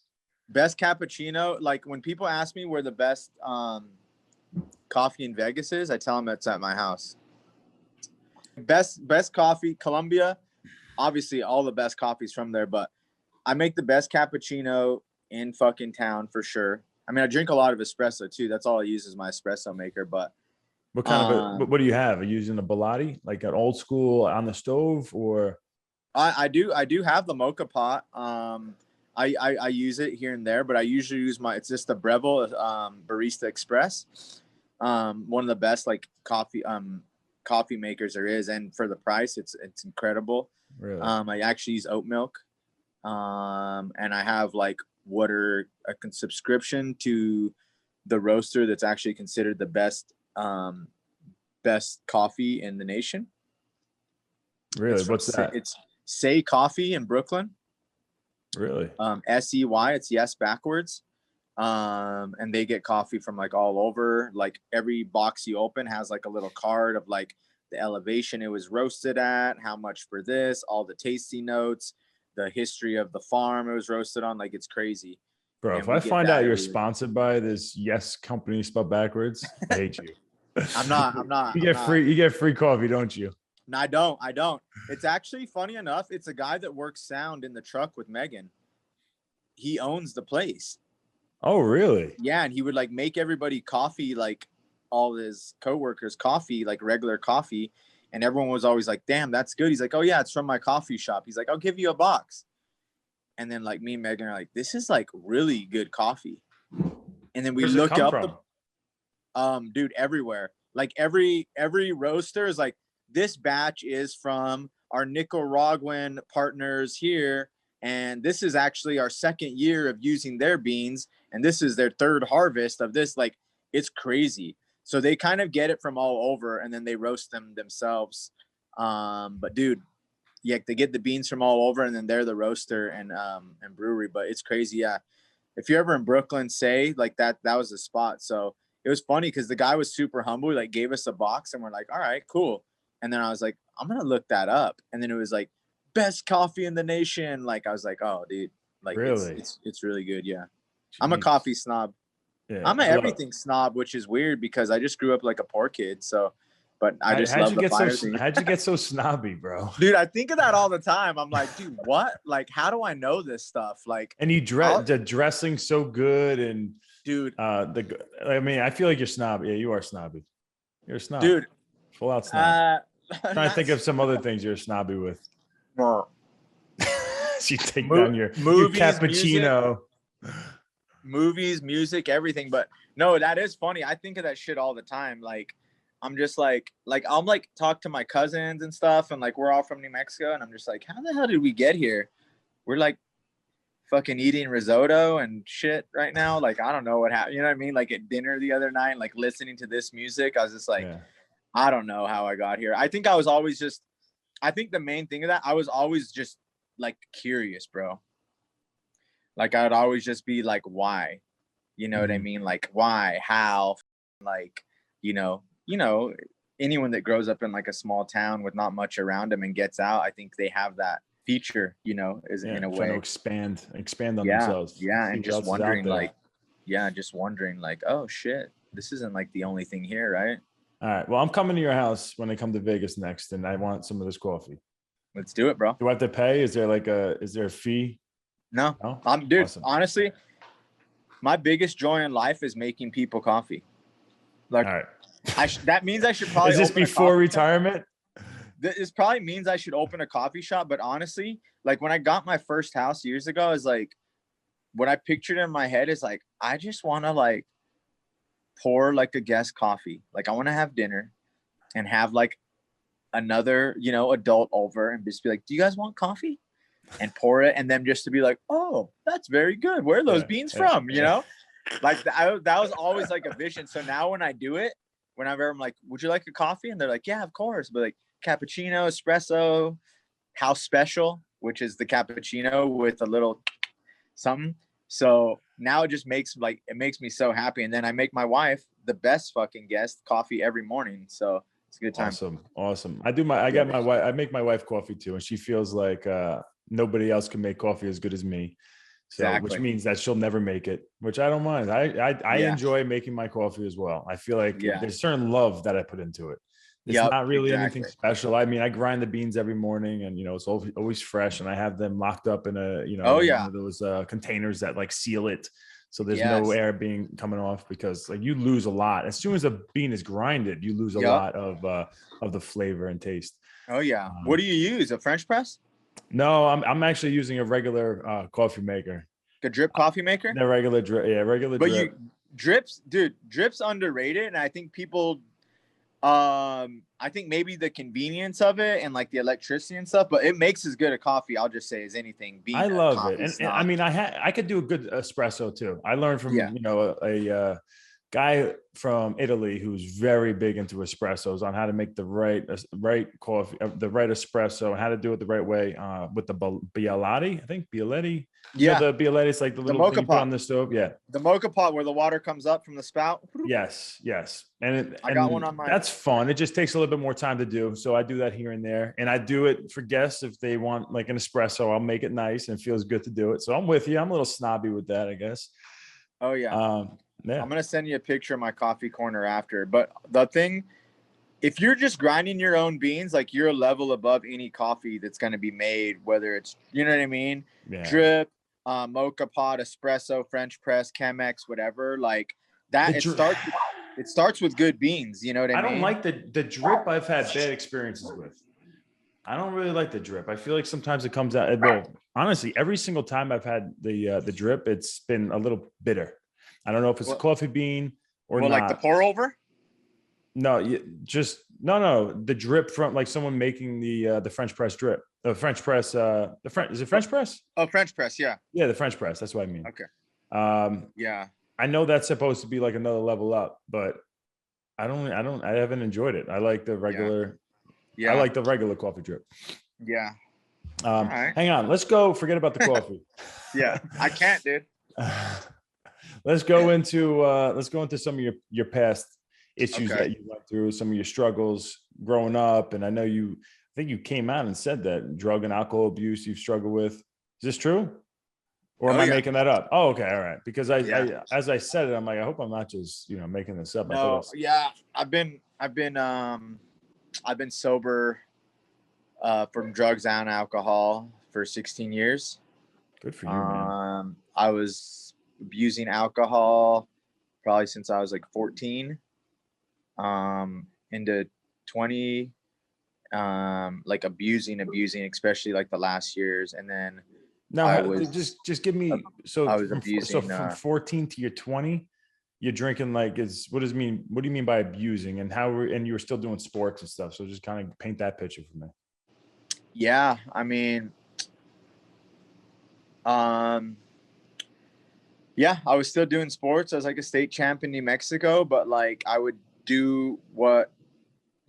Best cappuccino. Like when people ask me where the best coffee in Vegas is, I tell them it's at my house. Best coffee, Colombia. Obviously, all the best coffees from there, but I make the best cappuccino in fucking town for sure. I mean, I drink a lot of espresso too. That's all I use is my espresso maker. But What kind of what do you have? Are you using a Bilotti, like an old school on the stove, or? I do have the mocha pot. I use it here and there, but I usually use it's just the Breville Barista Express. One of the best like coffee makers there is, and for the price, it's incredible. Really? I actually use oat milk, and I have like a subscription to the roaster that's actually considered the best coffee in the nation. Really? What's that? It's Say Coffee in Brooklyn. Really? SEY. It's yes backwards. And they get coffee from like all over. Like every box you open has like a little card of like the elevation it was roasted at, how much for this, all the tasty notes, the history of the farm it was roasted on. Like it's crazy. Bro, if I find out you're sponsored by this yes company spelled backwards, I hate you. I'm not. You get free coffee, don't you? No, I don't. It's actually funny enough. It's a guy that works sound in the truck with Megan. He owns the place. Oh, really? Yeah. And he would like make everybody coffee, like all his coworkers coffee, like regular coffee. And everyone was always like, damn, that's good. He's like, oh yeah, it's from my coffee shop. He's like, I'll give you a box. And then like me and Megan are like, this is like really good coffee. And then we look up dude, everywhere. Like every roaster is like, this batch is from our Nicaraguan partners here. And this is actually our second year of using their beans. And this is their third harvest of this. Like, it's crazy. So they kind of get it from all over and then they roast them themselves. But dude, yeah, they get the beans from all over and then they're the roaster and brewery. But it's crazy. Yeah. If you're ever in Brooklyn, say like that was the spot. So it was funny because the guy was super humble. He like gave us a box and we're like, all right, cool. And then I was like, I'm going to look that up. And then it was like, best coffee in the nation. Like, I was like, oh, dude, like, really? It's really good. Yeah. Jeez. I'm a coffee snob. Yeah. I'm an everything snob, which is weird because I just grew up like a poor kid. So, but I just love the finer things. How'd you get so snobby, bro? Dude, I think of that all the time. I'm like, dude, what? Like, how do I know this stuff? Like, and you the dressing so good. And dude, I mean, I feel like you're snobby. Yeah, you are snobby. You're a snob. Dude. Full out snob. Trying to think of some other things you're snobby with. No. You take down your cappuccino. Movies, music, everything. But no, that is funny. I think of that shit all the time. Like, I'm just like I'm like talk to my cousins and stuff. And like, we're all from New Mexico. And I'm just like, how the hell did we get here? We're like fucking eating risotto and shit right now. Like, I don't know what happened. You know what I mean? Like at dinner the other night, like listening to this music. I was just like, I don't know how I got here. I think the main thing of that, I was always just like curious, bro. Like I would always just be like, why? You know what I mean? Like why, how, like, you know, anyone that grows up in like a small town with not much around them and gets out, I think they have that feature, you know, in a way to expand on themselves. Yeah. And just wondering like, oh shit, this isn't like the only thing here, right? All right. Well, I'm coming to your house when I come to Vegas next, and I want some of this coffee. Let's do it, bro. Do I have to pay? Is there a fee? No. Dude, awesome. Honestly, my biggest joy in life is making people coffee. Like, all right. That means I should probably. Is this before retirement? This probably means I should open a coffee shop. But honestly, like when I got my first house years ago, is like what I pictured in my head is like I just want to like pour like a guest coffee. Like I want to have dinner and have like another, you know, adult over and just be like, do you guys want coffee? And pour it. And then just to be like, oh, that's very good. Where are those beans from? You know, like that was always like a vision. So now when I do it, whenever I'm like, would you like a coffee? And they're like, yeah, of course. But like cappuccino, espresso, house special, which is the cappuccino with a little something. So now it just makes me so happy. And then I make my wife the best fucking guest coffee every morning. So it's a good time. Awesome. I make my wife coffee too. And she feels like nobody else can make coffee as good as me. So, exactly. Which means that she'll never make it, which I don't mind. I enjoy making my coffee as well. I feel like there's certain love that I put into it. It's not really anything exactly. special. I mean, I grind the beans every morning, and it's always fresh, and I have them locked up in a Oh one yeah. of those containers that like seal it, so there's no Yes. air being coming off, because like you lose a lot as soon as a bean is grinded. You lose a Yep. lot of the flavor and taste. Oh yeah. What do you use? A French press? No, I'm actually using a regular coffee maker. A drip coffee maker? The regular drip, yeah, regular But drip. drips, dude, drips underrated, and I think people I think maybe the convenience of it and like the electricity and stuff, but it makes as good a coffee, I'll just say, as anything, being I a love it, coffee and I snob. mean, I could do a good espresso too. I learned from Yeah. a guy from Italy who's very big into espressos, on how to make the right coffee, the right espresso, and how to do it the right way with the Bialetti. I think Bialetti. Yeah. The Bialetti is like the little mocha thing you put pot. on the stove. Yeah. The mocha pot where the water comes up from the spout. Yes. And I got one on my. that's fun. It just takes a little bit more time to do. So I do that here and there. And I do it for guests. If they want like an espresso, I'll make it nice, and it feels good to do it. So I'm with you. I'm a little snobby with that, I guess. Oh yeah. Yeah. I'm gonna send you a picture of my coffee corner after. But the thing, if you're just grinding your own beans, like you're a level above any coffee that's gonna be made, whether it's, you know what I mean? Yeah. Drip, mocha pot, espresso, French press, Chemex, whatever. Like that, it starts with good beans. You know what I mean? I don't like the drip. I've had bad experiences with. I don't really like the drip. I feel like sometimes it comes out. Well, honestly, every single time I've had the drip, it's been a little bitter. I don't know if it's a coffee bean or not. Like the pour over? No, no. The drip from like someone making the French press drip. The French press. Is it French press? Oh, French press. Yeah. Yeah, the French press. That's what I mean. Okay. Yeah. I know that's supposed to be like another level up, but I haven't enjoyed it. I like the regular. Yeah. I like the regular coffee drip. Yeah. Right. Hang on. Let's go. Forget about the coffee. Yeah, I can't, dude. Let's go into some of your past issues that you went through, some of your struggles growing up. And I think you came out and said that drug and alcohol abuse you've struggled with. Is this true? Or am I making that up? Oh, okay. All right. Because as I said it, I'm like, I hope I'm not just, making this up. No, I've been sober from drugs and alcohol for 16 years. Good for you, man. I was abusing alcohol probably since I was like 14 into 20, like abusing, especially like the last years. And then just give me, I was abusing, from 14 to your 20, you're drinking what do you mean by abusing, and and you were still doing sports and stuff. So just kind of paint that picture for me. Yeah. I mean, yeah, I was still doing sports. I was like a state champ in New Mexico, but like I would do what,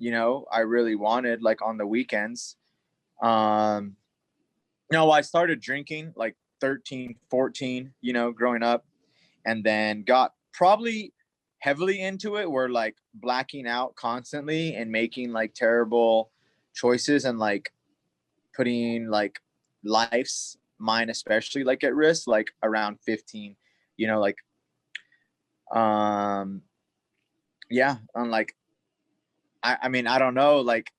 I really wanted, like on the weekends. I started drinking like 13, 14, growing up, and then got probably heavily into it, where like blacking out constantly and making like terrible choices and like putting like mine especially like at risk, like around 15, yeah. And like, I mean, I don't know, like,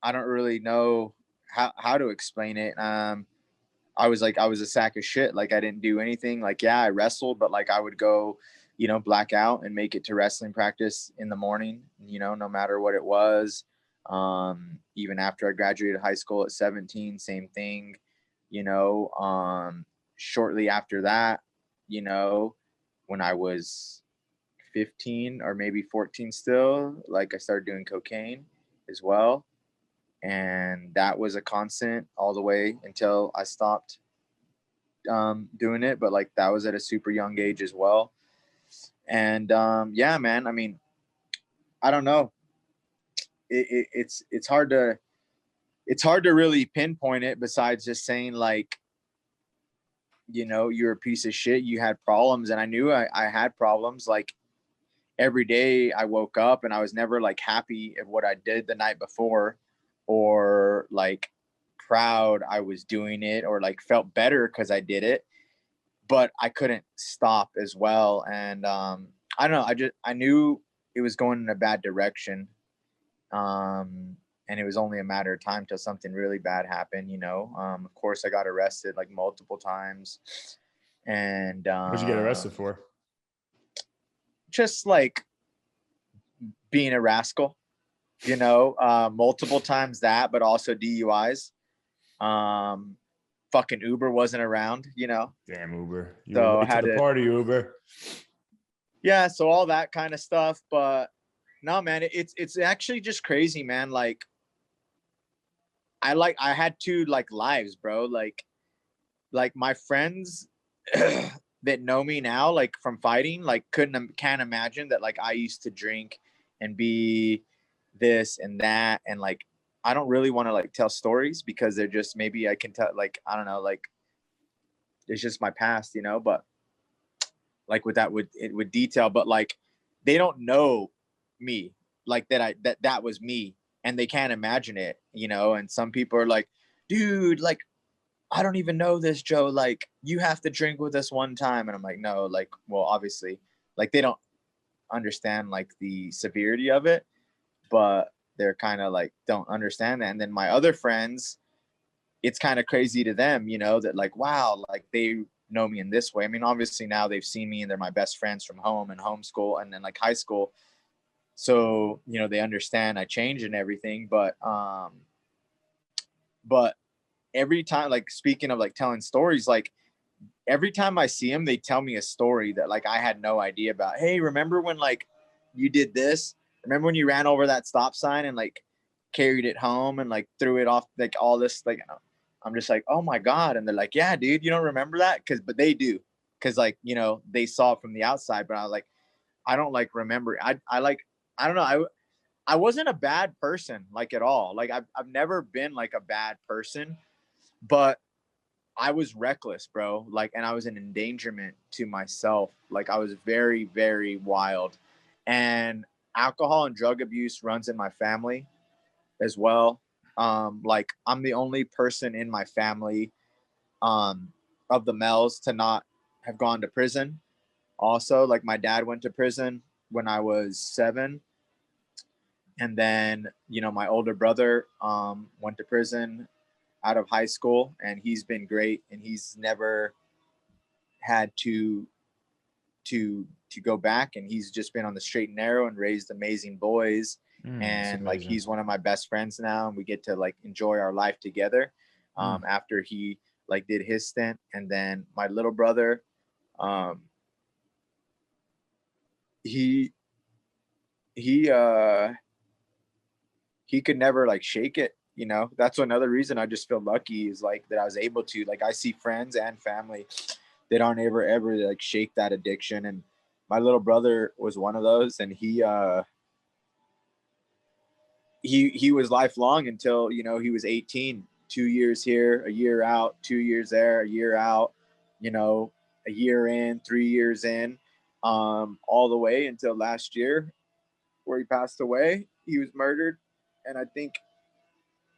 I don't really know how to explain it. I was a sack of shit. Like I didn't do anything. Like, yeah, I wrestled, but like I would go, black out and make it to wrestling practice in the morning, no matter what it was. Even after I graduated high school at 17, same thing, shortly after that, when I was 15 or maybe 14 still, like I started doing cocaine as well. And that was a constant all the way until I stopped doing it. But like that was at a super young age as well. And yeah, man, I mean, I don't know. It's hard to really pinpoint it, besides just saying like, you're a piece of shit. You had problems. And I knew I had problems. Like every day I woke up and I was never like happy at what I did the night before, or like proud I was doing it, or like felt better because I did it, but I couldn't stop as well. And I don't know, I knew it was going in a bad direction. And it was only a matter of time till something really bad happened, Of course I got arrested like multiple times. And What'd you get arrested for? just like being a rascal, multiple times that, but also DUIs. Fucking Uber wasn't around, Damn, Uber. You were So late to the party, Uber. Yeah, so all that kind of stuff. But no, man, it's actually just crazy, man. Like I had two like lives, bro. Like my friends that know me now, like from fighting, like can't imagine that like I used to drink and be this and that, and like I don't really want to like tell stories because they're just, maybe I can tell, like I don't know, like it's just my past, but like with that, with detail, but like they don't know me, like that was me, and they can't imagine it, and some people are like, dude, like I don't even know this, Joe, like you have to drink with us one time. And I'm like, no, like, well, obviously, like they don't understand like the severity of it, but they're kind of like don't understand that. And then my other friends, it's kind of crazy to them, that like, wow, like they know me in this way. I mean, obviously now they've seen me and they're my best friends from home and homeschool and then like high school. So, they understand I change and everything. But every time, like speaking of like telling stories, like every time I see them, they tell me a story that like I had no idea about. Hey, remember when like you did this? Remember when you ran over that stop sign and like carried it home and like threw it off, like all this, like I'm just like, oh my God. And they're like, yeah, dude, you don't remember that? But they do. Cause like, they saw it from the outside, but I was like, I don't like remember. I like, I don't know. I wasn't a bad person, like at all. Like I've never been like a bad person, but I was reckless, bro. Like, and I was an endangerment to myself. Like I was very, very wild, and alcohol and drug abuse runs in my family as well. Like I'm the only person in my family, of the males to not have gone to prison. Also, like my dad went to prison when I was 7. And then, my older brother, went to prison out of high school, and he's been great, and he's never had to go back, and he's just been on the straight and narrow and raised amazing boys. And like he's one of my best friends now, and we get to like enjoy our life together, after he like did his stint. And then my little brother, he he uh he could never like shake it. That's another reason I just feel lucky, is like that I was able to, like, I see friends and family that aren't ever like shake that addiction. And my little brother was one of those, and he was lifelong until, he was 18, 2 years here, a year out, 2 years there, a year out, a year in, 3 years in, all the way until last year, where he passed away. He was murdered. And I think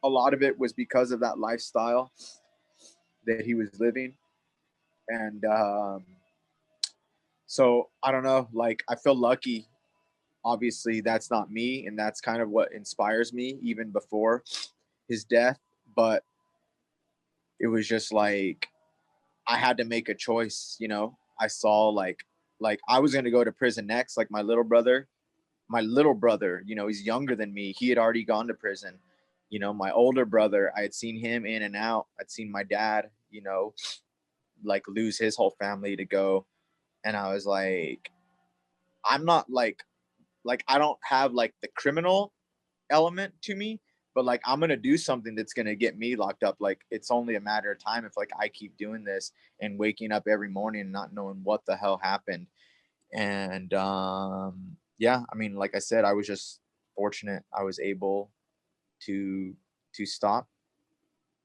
a lot of it was because of that lifestyle that he was living. And so I don't know, like I feel lucky. Obviously that's not me, and that's kind of what inspires me even before his death. But it was just like I had to make a choice. I saw like I was going to go to prison next. Like my little brother, he's younger than me, he had already gone to prison. My older brother, I had seen him in and out. I'd seen my dad, like lose his whole family to go. And I was like, I'm not like I don't have like the criminal element to me, but like I'm gonna do something that's gonna get me locked up. Like it's only a matter of time if like I keep doing this and waking up every morning and not knowing what the hell happened. And yeah, I mean, like I said, I was just fortunate I was able to stop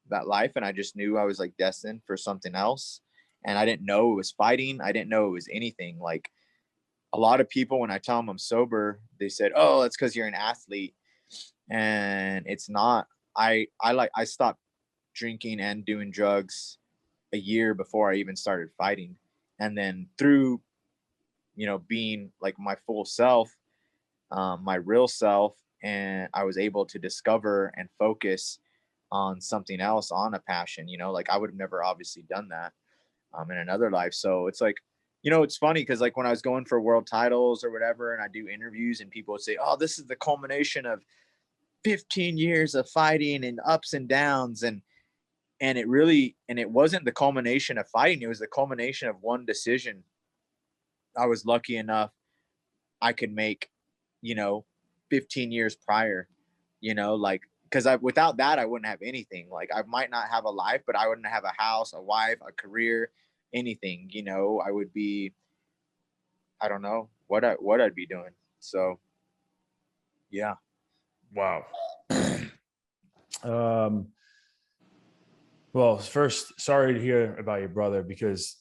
that life, and I just knew I was like destined for something else. And I didn't know it was fighting, I didn't know it was anything. Like a lot of people, when I tell them I'm sober, they said, oh, that's because you're an athlete. And it's not. I stopped drinking and doing drugs a year before I even started fighting. And then through, being like my full self, my real self, and I was able to discover and focus on something else, on a passion, like I would have never obviously done that in another life. So it's like, it's funny because like when I was going for world titles or whatever, and I do interviews and people would say, oh, this is the culmination of 15 years of fighting and ups and downs. And it wasn't the culmination of fighting. It was the culmination of one decision I was lucky enough I could make, 15 years prior, like, because without that, I wouldn't have anything. Like, I might not have a life, but I wouldn't have a house, a wife, a career, anything. I would be, I don't know what I'd be doing. So, yeah. Wow. Well, first, sorry to hear about your brother, because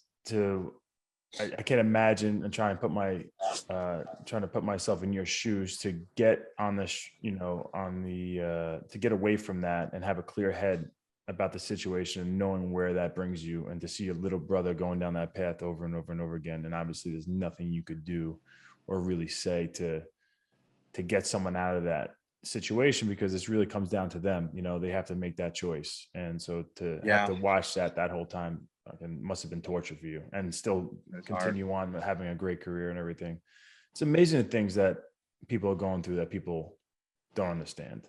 I can't imagine and trying to put myself in your shoes to get on this, to get away from that and have a clear head about the situation and knowing where that brings you, and to see your little brother going down that path over and over and over again. And obviously there's nothing you could do or really say to get someone out of that situation, because this really comes down to them. They have to make that choice. And so to have to watch that whole time must have been torture for you, and still continue on having a great career and everything. It's amazing the things that people are going through that people don't understand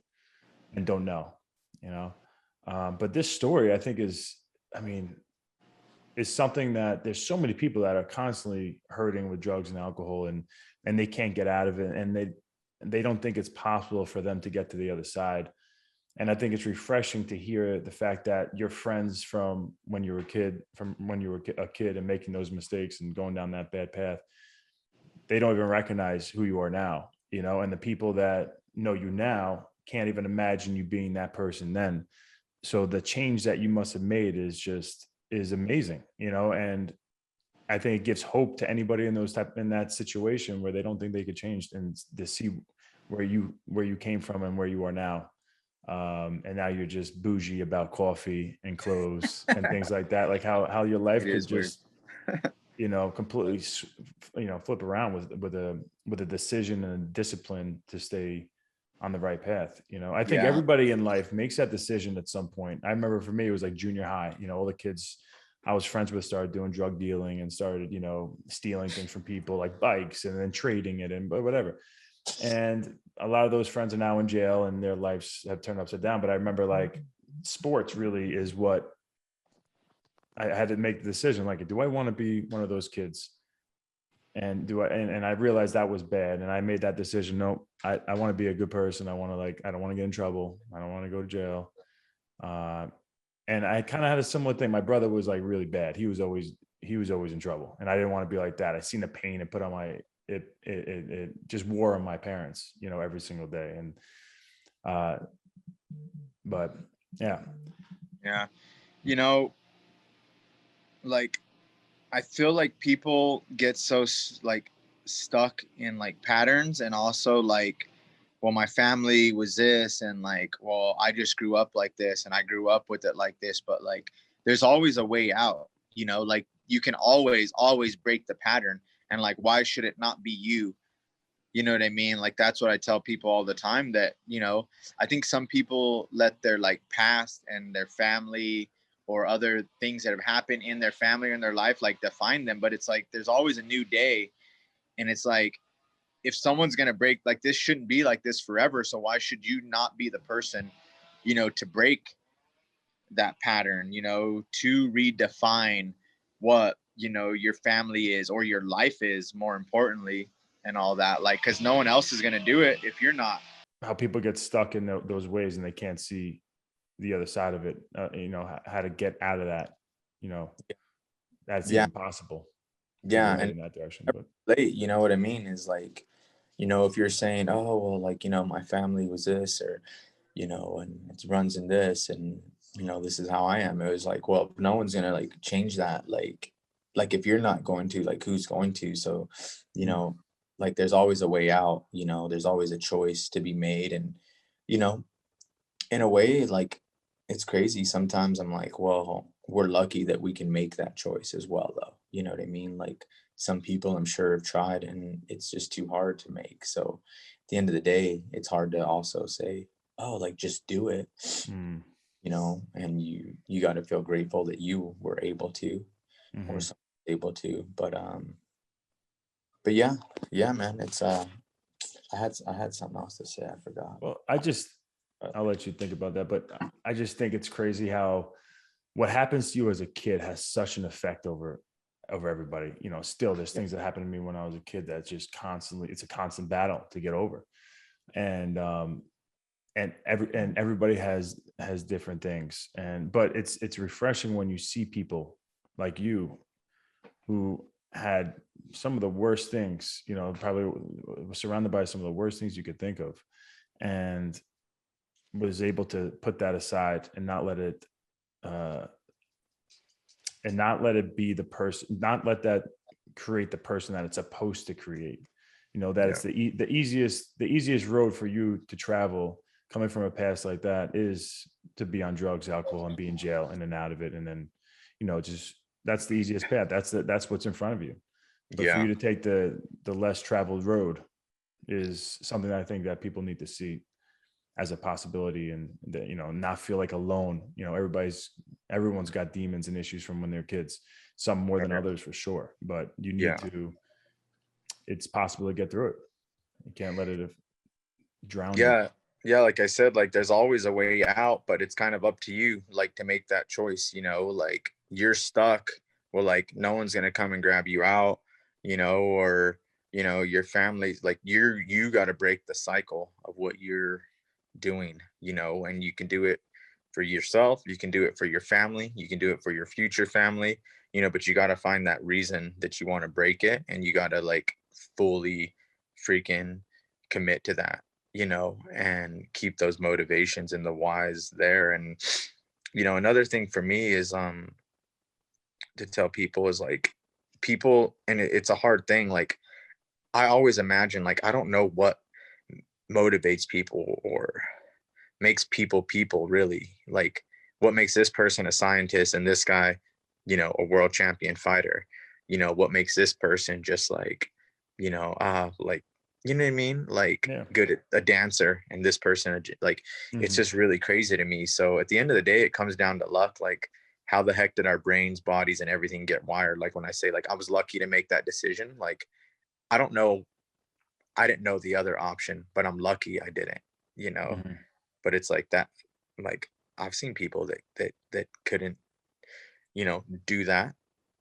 and don't know, but this story, I think, is something that there's so many people that are constantly hurting with drugs and alcohol, and they can't get out of it. And they don't think it's possible for them to get to the other side. And I think it's refreshing to hear the fact that your friends from when you were a kid and making those mistakes and going down that bad path, they don't even recognize who you are now, and the people that know you now can't even imagine you being that person then. So the change that you must have made is amazing, and I think it gives hope to anybody in that situation where they don't think they could change, and to see where you came from and where you are now. And now you're just bougie about coffee and clothes and things like that. Like how your life could just, completely, flip around with a decision and a discipline to stay on the right path. I think everybody in life makes that decision at some point. I remember for me, it was like junior high, all the kids I was friends with started doing drug dealing and started, stealing things from people like bikes and then trading it and whatever. And a lot of those friends are now in jail and their lives have turned upside down. But I remember, like, sports really is what I had to make the decision. Like, do I want to be one of those kids? And and I realized that was bad. And I made that decision. No, I want to be a good person. I don't want to get in trouble. I don't want to go to jail. And I kind of had a similar thing. My brother was like really bad. He was always in trouble. And I didn't want to be like that. I seen the pain it put on it just wore on my parents, every single day. And, but yeah. Yeah. Like, I feel like people get so like stuck in like patterns, and also like, well, my family was this, and like, well, I just grew up like this and I grew up with it like this. But like, there's always a way out, like you can always break the pattern. And like, why should it not be you? You know what I mean? Like, that's what I tell people all the time, that, I think some people let their like past and their family or other things that have happened in their family or in their life like define them. But it's like, there's always a new day. And it's like, if someone's going to break, like, this shouldn't be like this forever. So why should you not be the person, to break that pattern, to redefine what, your family is, or your life is, more importantly, and all that. Like, because no one else is going to do it if you're not. How people get stuck in those ways and they can't see the other side of it, how to get out of that, that's impossible. Yeah. And And in that direction, but late, you know what I mean? Is like, if you're saying, oh, well, like, my family was this, or, and it runs in this, and, this is how I am. It was like, well, no one's going to like change that. Like if you're not going to, like, who's going to? So, like, there's always a way out, there's always a choice to be made. And, in a way, like, it's crazy. Sometimes I'm like, well, we're lucky that we can make that choice as well, though. You know what I mean? Like, some people I'm sure have tried and it's just too hard to make. So the end of the day, it's hard to also say, oh, like, just do it, Mm. you know, and you got to feel grateful that you were able to, or Mm-hmm. someone was able to. But yeah, man, it's I had something else to say. I forgot. Well, But I'll let you think about that, but I just think it's crazy how what happens to you as a kid has such an effect over everybody. You know, still there's things that happened to me when I was a kid that's just constantly, it's a constant battle to get over. And everybody has different things. But it's refreshing when you see people like you who had some of the worst things, you know, probably was surrounded by some of the worst things you could think of, and was able to put that aside and not let it be the person, not let that create the person that it's supposed to create. You know, that it's the easiest road for you to travel coming from a past like that is to be on drugs, alcohol, and be in jail in and out of it. And then, you know, just that's the easiest path. That's what's in front of you. But for you to take the less traveled road is something that I think that people need to see as a possibility, and that, you know, not feel like alone. You know, everyone's got demons and issues from when they're kids, some more than others for sure, but you need to, it's possible to get through it. You can't let it drown you. Yeah, like I said, like there's always a way out, but it's kind of up to you, like, to make that choice, you know, like you're stuck, well, like no one's gonna come and grab you out, you know, or you know, your family, like you got to break the cycle of what you're doing, you know, and you can do it for yourself, you can do it for your family, you can do it for your future family, you know, but you got to find that reason that you want to break it, and you got to like fully freaking commit to that, you know, and keep those motivations and the whys there. And you know, another thing for me is to tell people is like, people, and it's a hard thing, like I always imagine, like I don't know what motivates people or makes people really, like what makes this person a scientist and this guy, you know, a world champion fighter, you know, what makes this person just like, you know, like, you know what I mean, like Yeah. good at a dancer, and this person like, it's Mm-hmm. just really crazy to me. So at the end of the day, it comes down to luck. Like how the heck did our brains, bodies, and everything get wired? Like when I say like I was lucky to make that decision, like I don't know, I didn't know the other option, but I'm lucky I didn't, you know. Mm-hmm. But it's like that, like I've seen people that couldn't, you know, do that,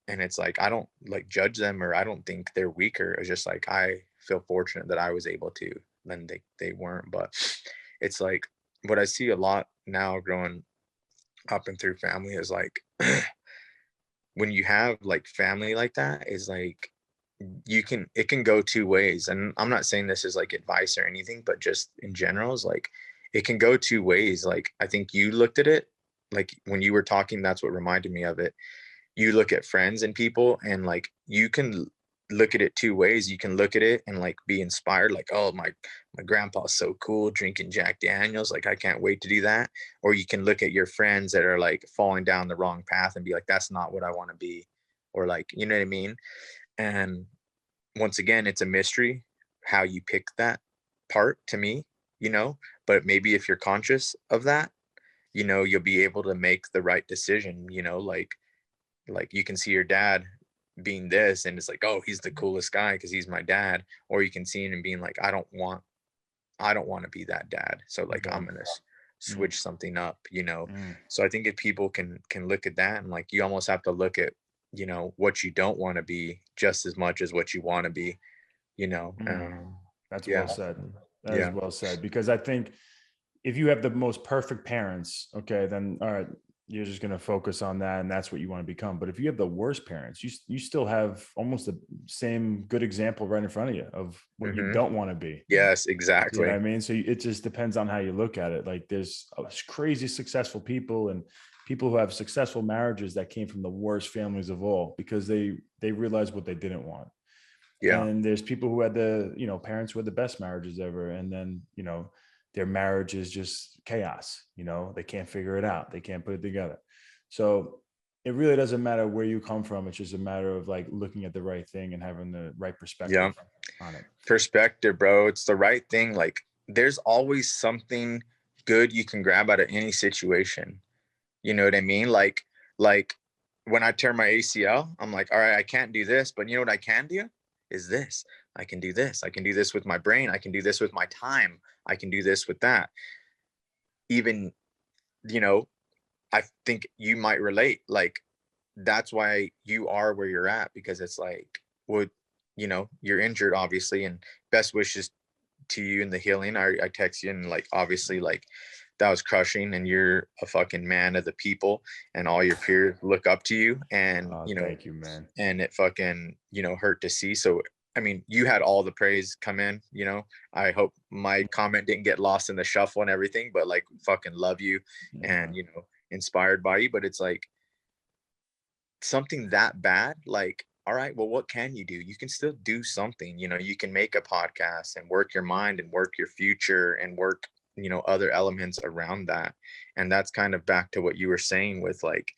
and it's like I don't like judge them, or I don't think they're weaker. It's just like I feel fortunate that I was able to, then they weren't. But it's like what I see a lot now growing up and through family is like when you have like family like that, is like you can, it can go two ways. And I'm not saying this is like advice or anything, but just in general is like it can go two ways. Like I think you looked at it, like when you were talking, that's what reminded me of it. You look at friends and people, and like you can look at it two ways. You can look at it and like be inspired, like, oh, my grandpa's so cool drinking Jack Daniels, like I can't wait to do that. Or you can look at your friends that are like falling down the wrong path and be like, that's not what I want to be. Or like, you know what I mean? And once again, it's a mystery how you pick that part, to me, you know, but maybe if you're conscious of that, you know, you'll be able to make the right decision, you know, like you can see your dad being this, and it's like, oh, he's the coolest guy because he's my dad. Or you can see him being like, I don't want to be that dad, so like Okay. I'm gonna switch something up, you know. Mm-hmm. So I think if people can look at that, and like you almost have to look at, you know, what you don't want to be just as much as what you want to be, you know. That's Yeah. well said. That is Yeah. well said, because I think if you have the most perfect parents, okay, then all right, you're just going to focus on that, and that's what you want to become. But if you have the worst parents, you still have almost the same good example right in front of you of what you don't want to be. Yes, You know what exactly. I mean? So it just depends on how you look at it. Like there's crazy successful people and people who have successful marriages that came from the worst families of all because they realized what they didn't want. Yeah. And there's people who had the, you know, parents who had the best marriages ever. And then, you know, their marriage is just chaos. You know, they can't figure it out. They can't put it together. So it really doesn't matter where you come from. It's just a matter of like looking at the right thing and having the right perspective on it. Perspective, bro. It's the right thing. Like there's always something good you can grab out of any situation. You know what I mean? Like when I tear my ACL, I'm like, all right, I can't do this, but you know what I can do is this. I can do this. I can do this with my brain. I can do this with my time. I can do this with that. Even, you know, I think you might relate. Like, that's why you are where you're at, because it's like, would, you know, you're injured, obviously, and best wishes to you in the healing. I text you and like, obviously, like, that was crushing, and you're a fucking man of the people, and all your peers look up to you, and you know, thank you, man. And it fucking, you know, hurt to see. So I mean, you had all the praise come in, you know. I hope my comment didn't get lost in the shuffle and everything, but like, fucking love you, and you know, inspired by you. But it's like something that bad, like, all right, well, what can you do? You can still do something. You know, you can make a podcast and work your mind and work your future and work, you know, other elements around that. And that's kind of back to what you were saying with like,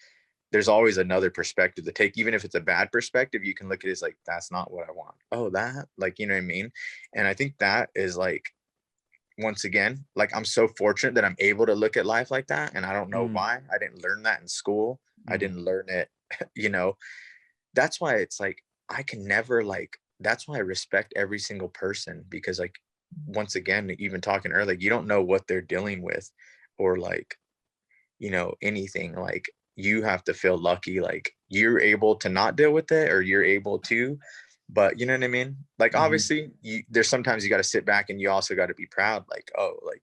there's always another perspective to take. Even if it's a bad perspective, you can look at it as like, that's not what I want. Oh, that, like, you know what I mean? And I think that is like, once again, like, I'm so fortunate that I'm able to look at life like that. And I don't know why. I didn't learn that in school. I didn't learn it, you know. That's why it's like, I can never, like, that's why I respect every single person, because like, once again, even talking earlier, you don't know what they're dealing with, or like, you know, anything. Like, you have to feel lucky, like you're able to not deal with it, or you're able to. But you know what I mean? Like, obviously, there's sometimes you got to sit back, and you also got to be proud, like, oh, like,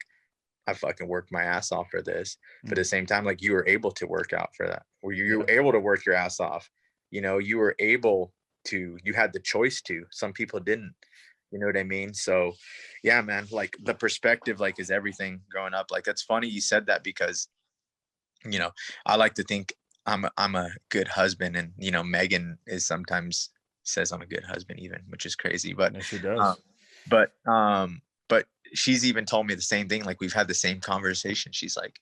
I fucking worked my ass off for this. But at the same time, like, you were able to work out for that, or you were able to work your ass off. You know, you were able to, you had the choice to. Some people didn't. You know what I mean? So yeah, man, like, the perspective, like, is everything growing up. Like, that's funny you said that, because, you know, I like to think I'm a good husband, and, you know, Megan is sometimes says I'm a good husband even, which is crazy. But yes, she does. But she's even told me the same thing. Like, we've had the same conversation. She's like,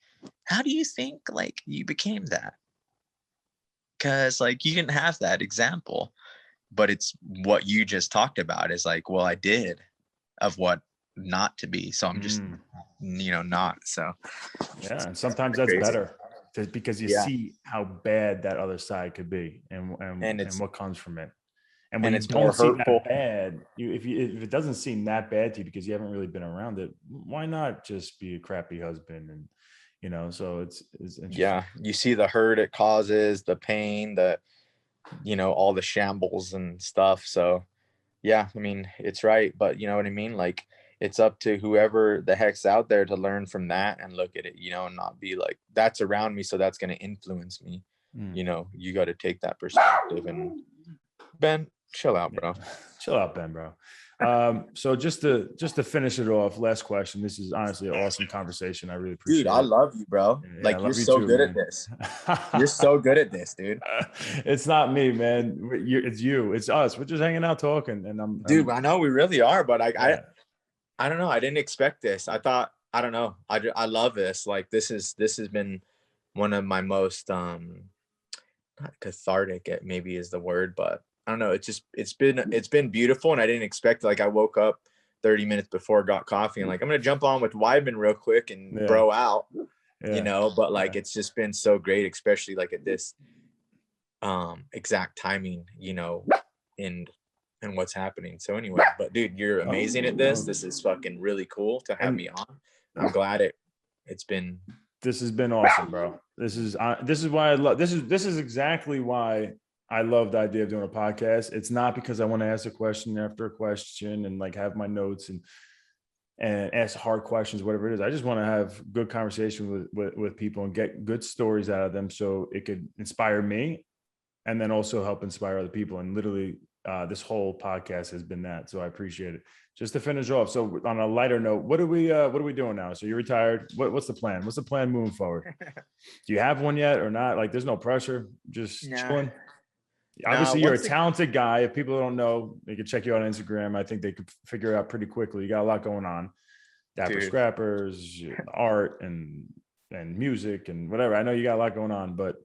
how do you think, like, you became that? Because like, you didn't have that example. But it's what you just talked about, is like, well, I did, of what not to be. So I'm just, you know, not. So yeah, and sometimes that's better, because you see how bad that other side could be, and what comes from it. And when it's you don't more see hurtful. that bad, if it doesn't seem that bad to you because you haven't really been around it, why not just be a crappy husband? And you know, so it's interesting. Yeah, you see the hurt it causes, the pain, the, you know, all the shambles and stuff. So yeah, I mean, it's right. But you know what I mean? Like, it's up to whoever the heck's out there to learn from that and look at it, you know, and not be like, that's around me, so that's going to influence me. You know, you got to take that perspective. And Ben, chill out, bro. Chill out, Ben, bro. So just to finish it off, last question. This is honestly an awesome conversation. I really appreciate it. Dude, I love you, bro. Yeah, like, you're so too, good man. at this. You're so good at this, dude. It's not me, man. It's you. It's us. We're just hanging out talking. And Dude, I know we really are, but I don't know. I didn't expect this. I thought, I don't know. I love this. Like, this has been one of my most, not cathartic, it maybe is the word, but I don't know. It's been beautiful. And I didn't expect, like, I woke up 30 minutes before, got coffee, and like, I'm going to jump on with Weidman real quick and bro out, you know, but like, it's just been so great, especially like at this, exact timing, you know, and what's happening. So anyway, but dude, you're amazing at this. This is fucking really cool to have me on. I'm glad this has been awesome, bro. This is why I love this is exactly why I love the idea of doing a podcast. It's not because I want to ask a question after a question and like have my notes and ask hard questions, whatever it is. I just want to have good conversation with people and get good stories out of them, so it could inspire me and then also help inspire other people. And literally, this whole podcast has been that. So I appreciate it. Just to finish off, so on a lighter note, what are we doing now? So you're retired. What's the plan? What's the plan moving forward? Do you have one yet or not? Like, there's no pressure. Just chilling. Obviously, you're a talented guy. If people don't know, they can check you out on Instagram. I think they could figure it out pretty quickly. You got a lot going on. Dapper Scrappers, art, and music and whatever. I know you got a lot going on, but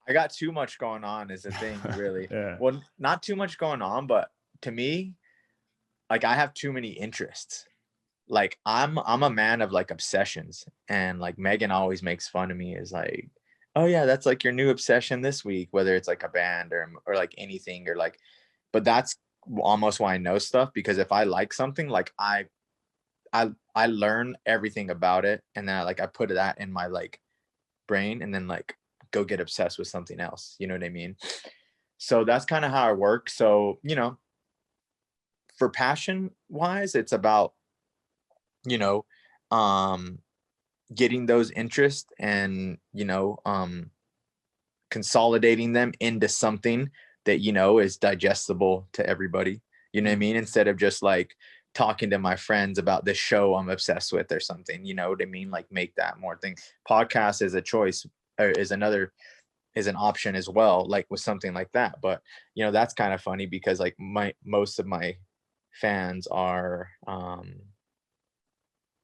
I got too much going on is the thing, really. Yeah. Well, not too much going on, but to me, like I have too many interests. Like I'm a man of like obsessions, and like Megan always makes fun of me is like, oh yeah, that's like your new obsession this week, whether it's like a band or like anything or like, but that's almost why I know stuff, because if I like something, like I learn everything about it, and then I put that in my like brain, and then like go get obsessed with something else. You know what I mean? So that's kind of how I work. So, you know, for passion wise, it's about, you know, getting those interests and, you know, consolidating them into something that, you know, is digestible to everybody. You know what I mean? Instead of just like talking to my friends about this show I'm obsessed with or something, you know what I mean? Like make that more thing. Podcast is a choice, or is an option as well, like with something like that. But, you know, that's kind of funny because like most of my fans are,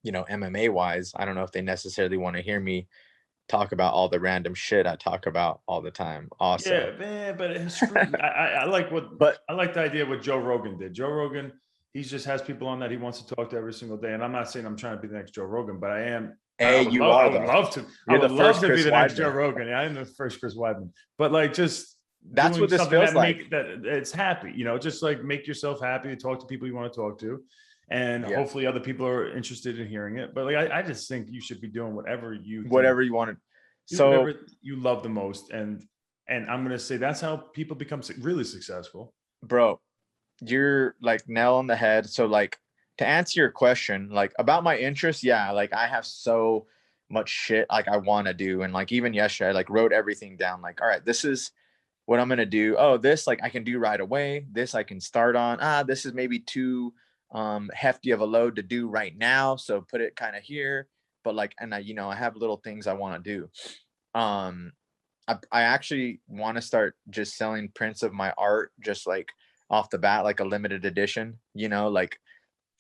you know, MMA wise. I don't know if they necessarily want to hear me talk about all the random shit I talk about all the time also. Yeah, man, but I like But I like the idea of what Joe Rogan did. Joe Rogan, he just has people on that he wants to talk to every single day. And I'm not saying I'm trying to be the next Joe Rogan, but I am. hey, I you are would though. love to. You're I would the love first to be Chris the next Joe Weidman. Rogan. Yeah, I'm the first Chris Weidman. But like just That's doing what this something feels that like. that it's happy, you know, just like make yourself happy to talk to people you want to talk to. And Yeah. hopefully other people are interested in hearing it. But like I just think you should be doing whatever you wanted. do So whatever you love the most. And I'm gonna say that's how people become really successful. bro, you're like nail on the head. So like to answer your question, like about my interests, yeah, like I have so much shit like I want to do. And like even yesterday, I like wrote everything down. Like, all right, this is what I'm gonna do. Oh, this like I can do right away. This I can start on. This is maybe too hefty of a load to do right now. So put it kind of here. But like, and I, you know, I have little things I want to do. I actually want to start just selling prints of my art, just like off the bat, like a limited edition, you know, like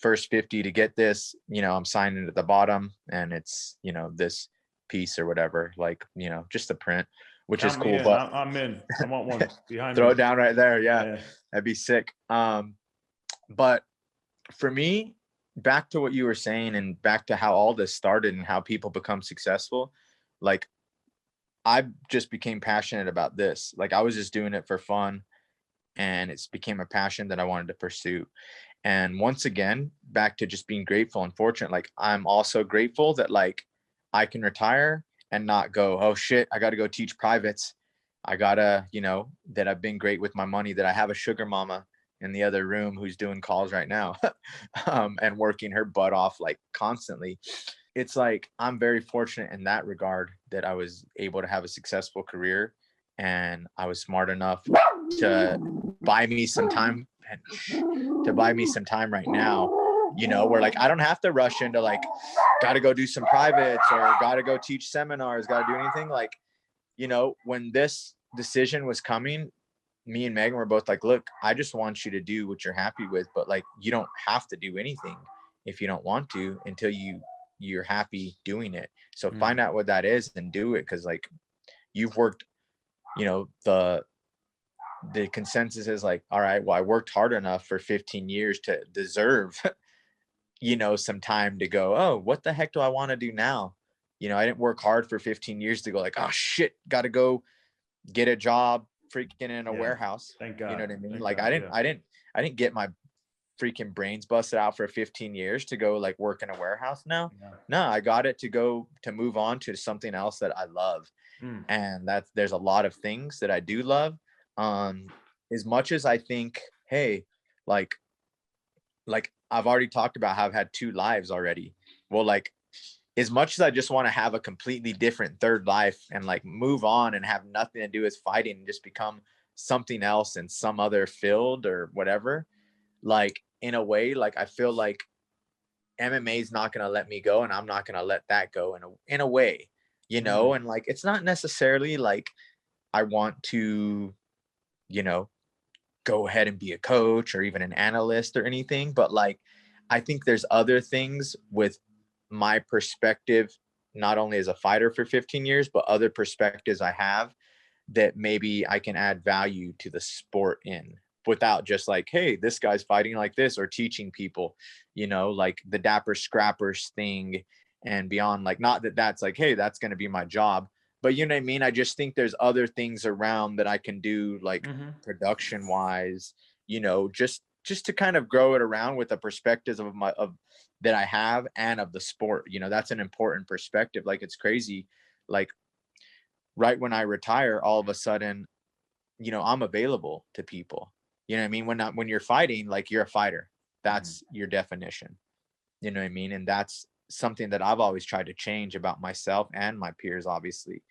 first 50 to get this, you know, I'm signing at the bottom and it's, you know, this piece or whatever, like, you know, just a print, which is cool. But I'm in. I want one behind throw me. it down right there. Yeah, that'd be sick. But for me, back to what you were saying and back to how all this started and how people become successful, like I just became passionate about this. Like I was just doing it for fun, and it's became a passion that I wanted to pursue. And once again, back to just being grateful and fortunate. Like I'm also grateful that like I can retire and not go, oh shit, I got to go teach privates. I gotta, you know, that I've been great with my money, that I have a sugar mama in the other room who's doing calls right now and working her butt off like constantly. It's like I'm very fortunate in that regard that I was able to have a successful career, and I was smart enough to buy me some time right now, you know, where like I don't have to rush into like got to go do some privates or got to go teach seminars, got to do anything. Like, you know, when this decision was coming, me and Megan were both like, look, I just want you to do what you're happy with, but like you don't have to do anything if you don't want to until you're happy doing it. So find out what that is and do it. Cause like you've worked, you know, the consensus is like, all right, well, I worked hard enough for 15 years to deserve, you know, some time to go, oh, what the heck do I want to do now? You know, I didn't work hard for 15 years to go like, oh shit, got to go get a job freaking in a warehouse. Thank God. You know what I mean? Thank like God, I didn't get my freaking brains busted out for 15 years to go like work in a warehouse. No, I got it to go to move on to something else that I love. And there's a lot of things that I do love. As much as I think, hey, like I've already talked about how I've had 2 lives already. Well, like as much as I just want to have a completely different third life and like move on and have nothing to do with fighting and just become something else in some other field or whatever, like in a way, like I feel like MMA is not going to let me go and I'm not going to let that go in a way, you know, and like, it's not necessarily like I want to, you know, go ahead and be a coach or even an analyst or anything. But like, I think there's other things with my perspective, not only as a fighter for 15 years, but other perspectives I have that maybe I can add value to the sport in, without just like, hey, this guy's fighting like this, or teaching people, you know, like the dapper scrappers thing and beyond. Like, not that that's like, hey, that's going to be my job, but you know what I mean? I just think there's other things around that I can do, like production wise, you know, just to kind of grow it around with the perspectives of that I have, and of the sport. You know, that's an important perspective. Like, it's crazy. Like, right when I retire, all of a sudden, you know, I'm available to people. You know what I mean? When you're fighting, like, you're a fighter. That's your definition. You know what I mean? And that's something that I've always tried to change about myself and my peers, obviously.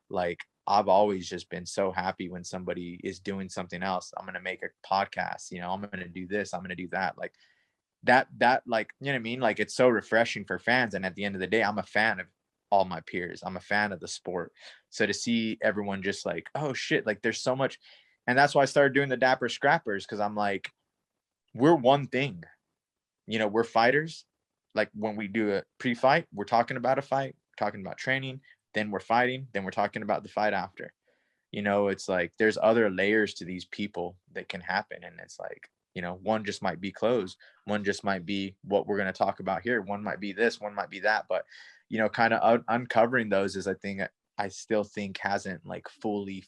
Like, I've always just been so happy when somebody is doing something else. I'm going to make a podcast, you know, I'm going to do this, I'm going to do that. Like that, like, you know what I mean? Like, it's so refreshing for fans. And at the end of the day, I'm a fan of all my peers. I'm a fan of the sport. So to see everyone just like, oh shit, like there's so much. And that's why I started doing the Dapper Scrappers. Cause I'm like, we're one thing, you know, we're fighters. Like, when we do a pre-fight, we're talking about a fight, talking about training, then we're fighting, then we're talking about the fight after. You know, it's like there's other layers to these people that can happen. And it's like, you know, one just might be clothes, one just might be what we're going to talk about here, one might be this, one might be that. But, you know, kind of uncovering those is a thing I still think hasn't like fully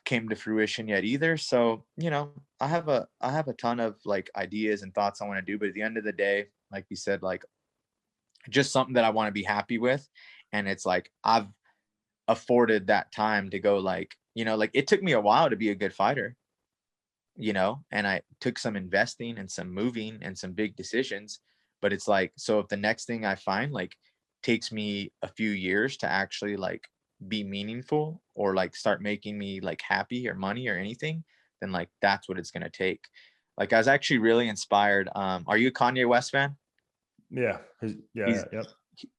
came to fruition yet either. So, you know, I have a ton of like ideas and thoughts I want to do, but at the end of the day, like you said, like, just something that I want to be happy with. And it's like, I've afforded that time to go, like, you know, like, it took me a while to be a good fighter, you know, and I took some investing and some moving and some big decisions. But it's like, so if the next thing I find like takes me a few years to actually like be meaningful, or like start making me like happy or money or anything, then like that's what it's going to take. Like, I was actually really inspired. Are you a Kanye West fan? Yeah. He's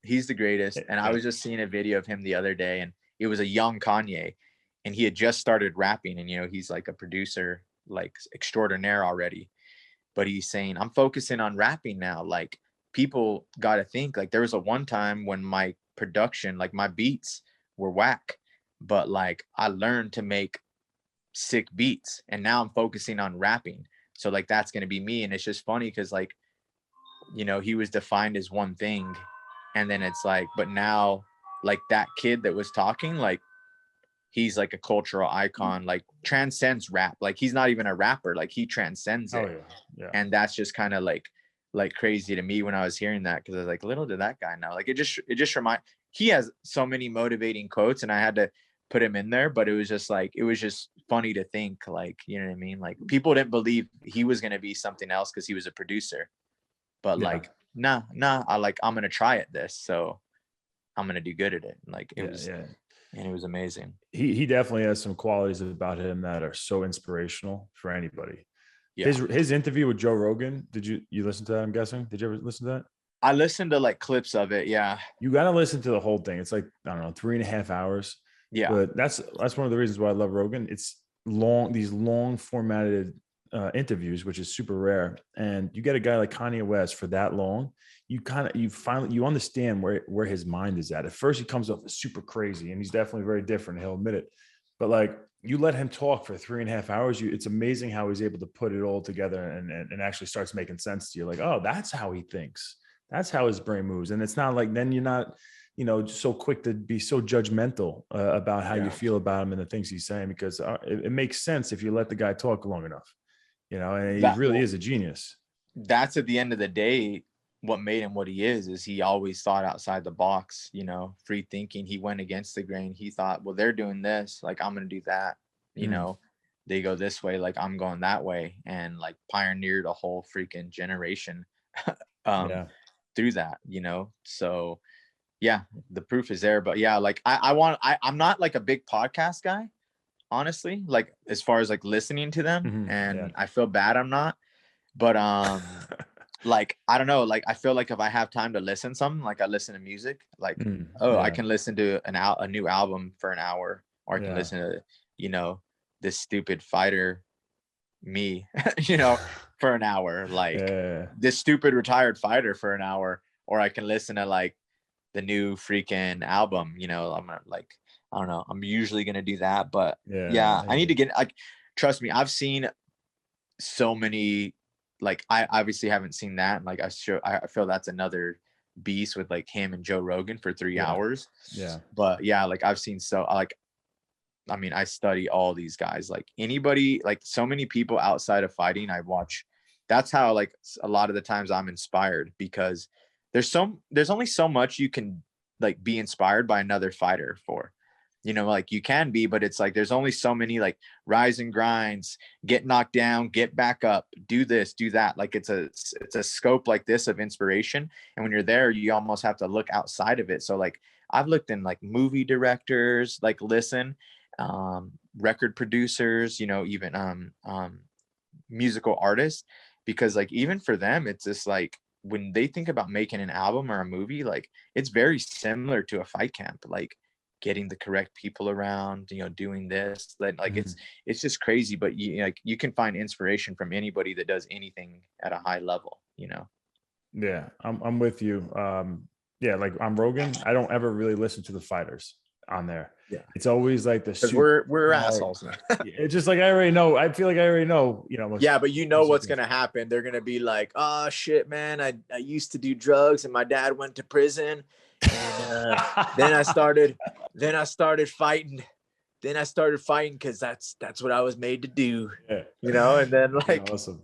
he's the greatest. And I was just seeing a video of him the other day, and it was a young Kanye, and he had just started rapping. And, you know, he's like a producer, like extraordinaire already, but he's saying, I'm focusing on rapping now. Like, people got to think, like, there was a one time when my production, like my beats were whack, but like I learned to make sick beats, and now I'm focusing on rapping. So like, that's going to be me. And it's just funny because, like, you know, he was defined as one thing, and then it's like, but now, like, that kid that was talking, like, he's like a cultural icon, like transcends rap. Like, he's not even a rapper, like he transcends it. Yeah. And that's just kind of like crazy to me when I was hearing that, because I was like, little did that guy know. Like, it just he has so many motivating quotes, and I had to put him in there, but it was just like, it was just funny to think, like, you know what I mean? Like, people didn't believe he was going to be something else because he was a producer. But like, nah, I'm going to try at this. So I'm going to do good at it. Like, it was, and it was amazing. He definitely has some qualities about him that are so inspirational for anybody. Yeah. His interview with Joe Rogan, did you listen to that? I'm guessing. Did you ever listen to that? I listened to like clips of it. Yeah. You got to listen to the whole thing. It's like, I don't know, 3.5 hours. Yeah. But that's one of the reasons why I love Rogan. It's these long formatted interviews, which is super rare. And you get a guy like Kanye West for that long, you finally understand where his mind is at. At first, he comes off as super crazy, and he's definitely very different. He'll admit it. But like, you let him talk for 3.5 hours, it's amazing how he's able to put it all together and actually starts making sense to you. Like, oh, that's how he thinks. That's how his brain moves. And it's not like, then you're not, you know, so quick to be so judgmental about how you feel about him and the things he's saying, because it makes sense if you let the guy talk long enough, you know, and he really is a genius. That's, at the end of the day, what made him what he is he always thought outside the box, you know, free thinking. He went against the grain. He thought, well, they're doing this, like, I'm going to do that. You know, they go this way, like, I'm going that way, and like pioneered a whole freaking generation through that, you know? So yeah, the proof is there. But yeah, like, I'm not like a big podcast guy, honestly, like, as far as like listening to them, and I feel bad I'm not, but like, I don't know, like, I feel like if I have time to listen to something, like, I listen to music, like, I can listen to a new album for an hour, or I can listen to, you know, this stupid fighter me, you know, for an hour, like this stupid retired fighter for an hour, or I can listen to like the new freaking album, you know, I'm like, I don't know, I'm usually going to do that, but yeah, I need to get, like, trust me, I've seen so many, like, I obviously haven't seen that. And like, I feel that's another beast with like him and Joe Rogan for 3 hours. Yeah. But yeah, like I've seen I mean, I study all these guys, like anybody, like so many people outside of fighting, I watch. That's how, like, a lot of the times I'm inspired, because there's only so much you can like be inspired by another fighter for, you know, like you can be, but it's like, there's only so many, like, rise and grinds, get knocked down, get back up, do this, do that. Like it's a scope like this of inspiration. And when you're there, you almost have to look outside of it. So like, I've looked in like movie directors, like record producers, you know, even musical artists, because like even for them, it's just like when they think about making an album or a movie, like it's very similar to a fight camp, like getting the correct people around, you know, doing this, like it's just crazy. But you can find inspiration from anybody that does anything at a high level, you know. Yeah, I'm with you. Yeah, like on Rogan, I don't ever really listen to the fighters on there. Yeah, it's always like the because we're assholes. It's just like I already know. I feel like I already know. You know. Yeah, but you know what's gonna happen? They're gonna be like, "Oh shit, man! I used to do drugs, and my dad went to prison, and then I started fighting. Then I started fighting because that's what I was made to do. Yeah. You know." And then like, awesome.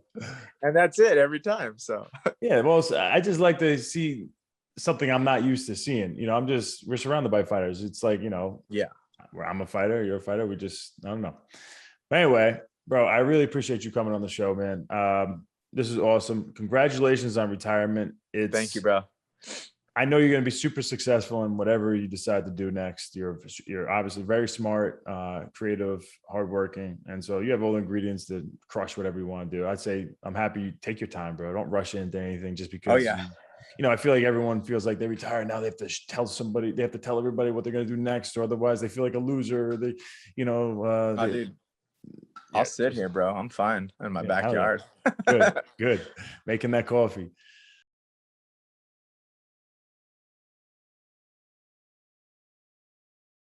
And that's it every time. So yeah, well, I just like to see something I'm not used to seeing. You know, we're surrounded by fighters. It's like, you know, yeah, I'm a fighter, you're a fighter. I don't know. But anyway, bro, I really appreciate you coming on the show, man. This is awesome. Congratulations on retirement. Thank you, bro. I know you're going to be super successful in whatever you decide to do next. You're obviously very smart, creative, hardworking. And so you have all the ingredients to crush whatever you want to do. I'd say I'm happy you take your time, bro. Don't rush into anything just because, you know, I feel like everyone feels like they retire. Now they have to they have to tell everybody what they're going to do next, or otherwise they feel like a loser. They, you know, dude, I'll sit here, bro. I'm fine in my backyard. Good. Making that coffee.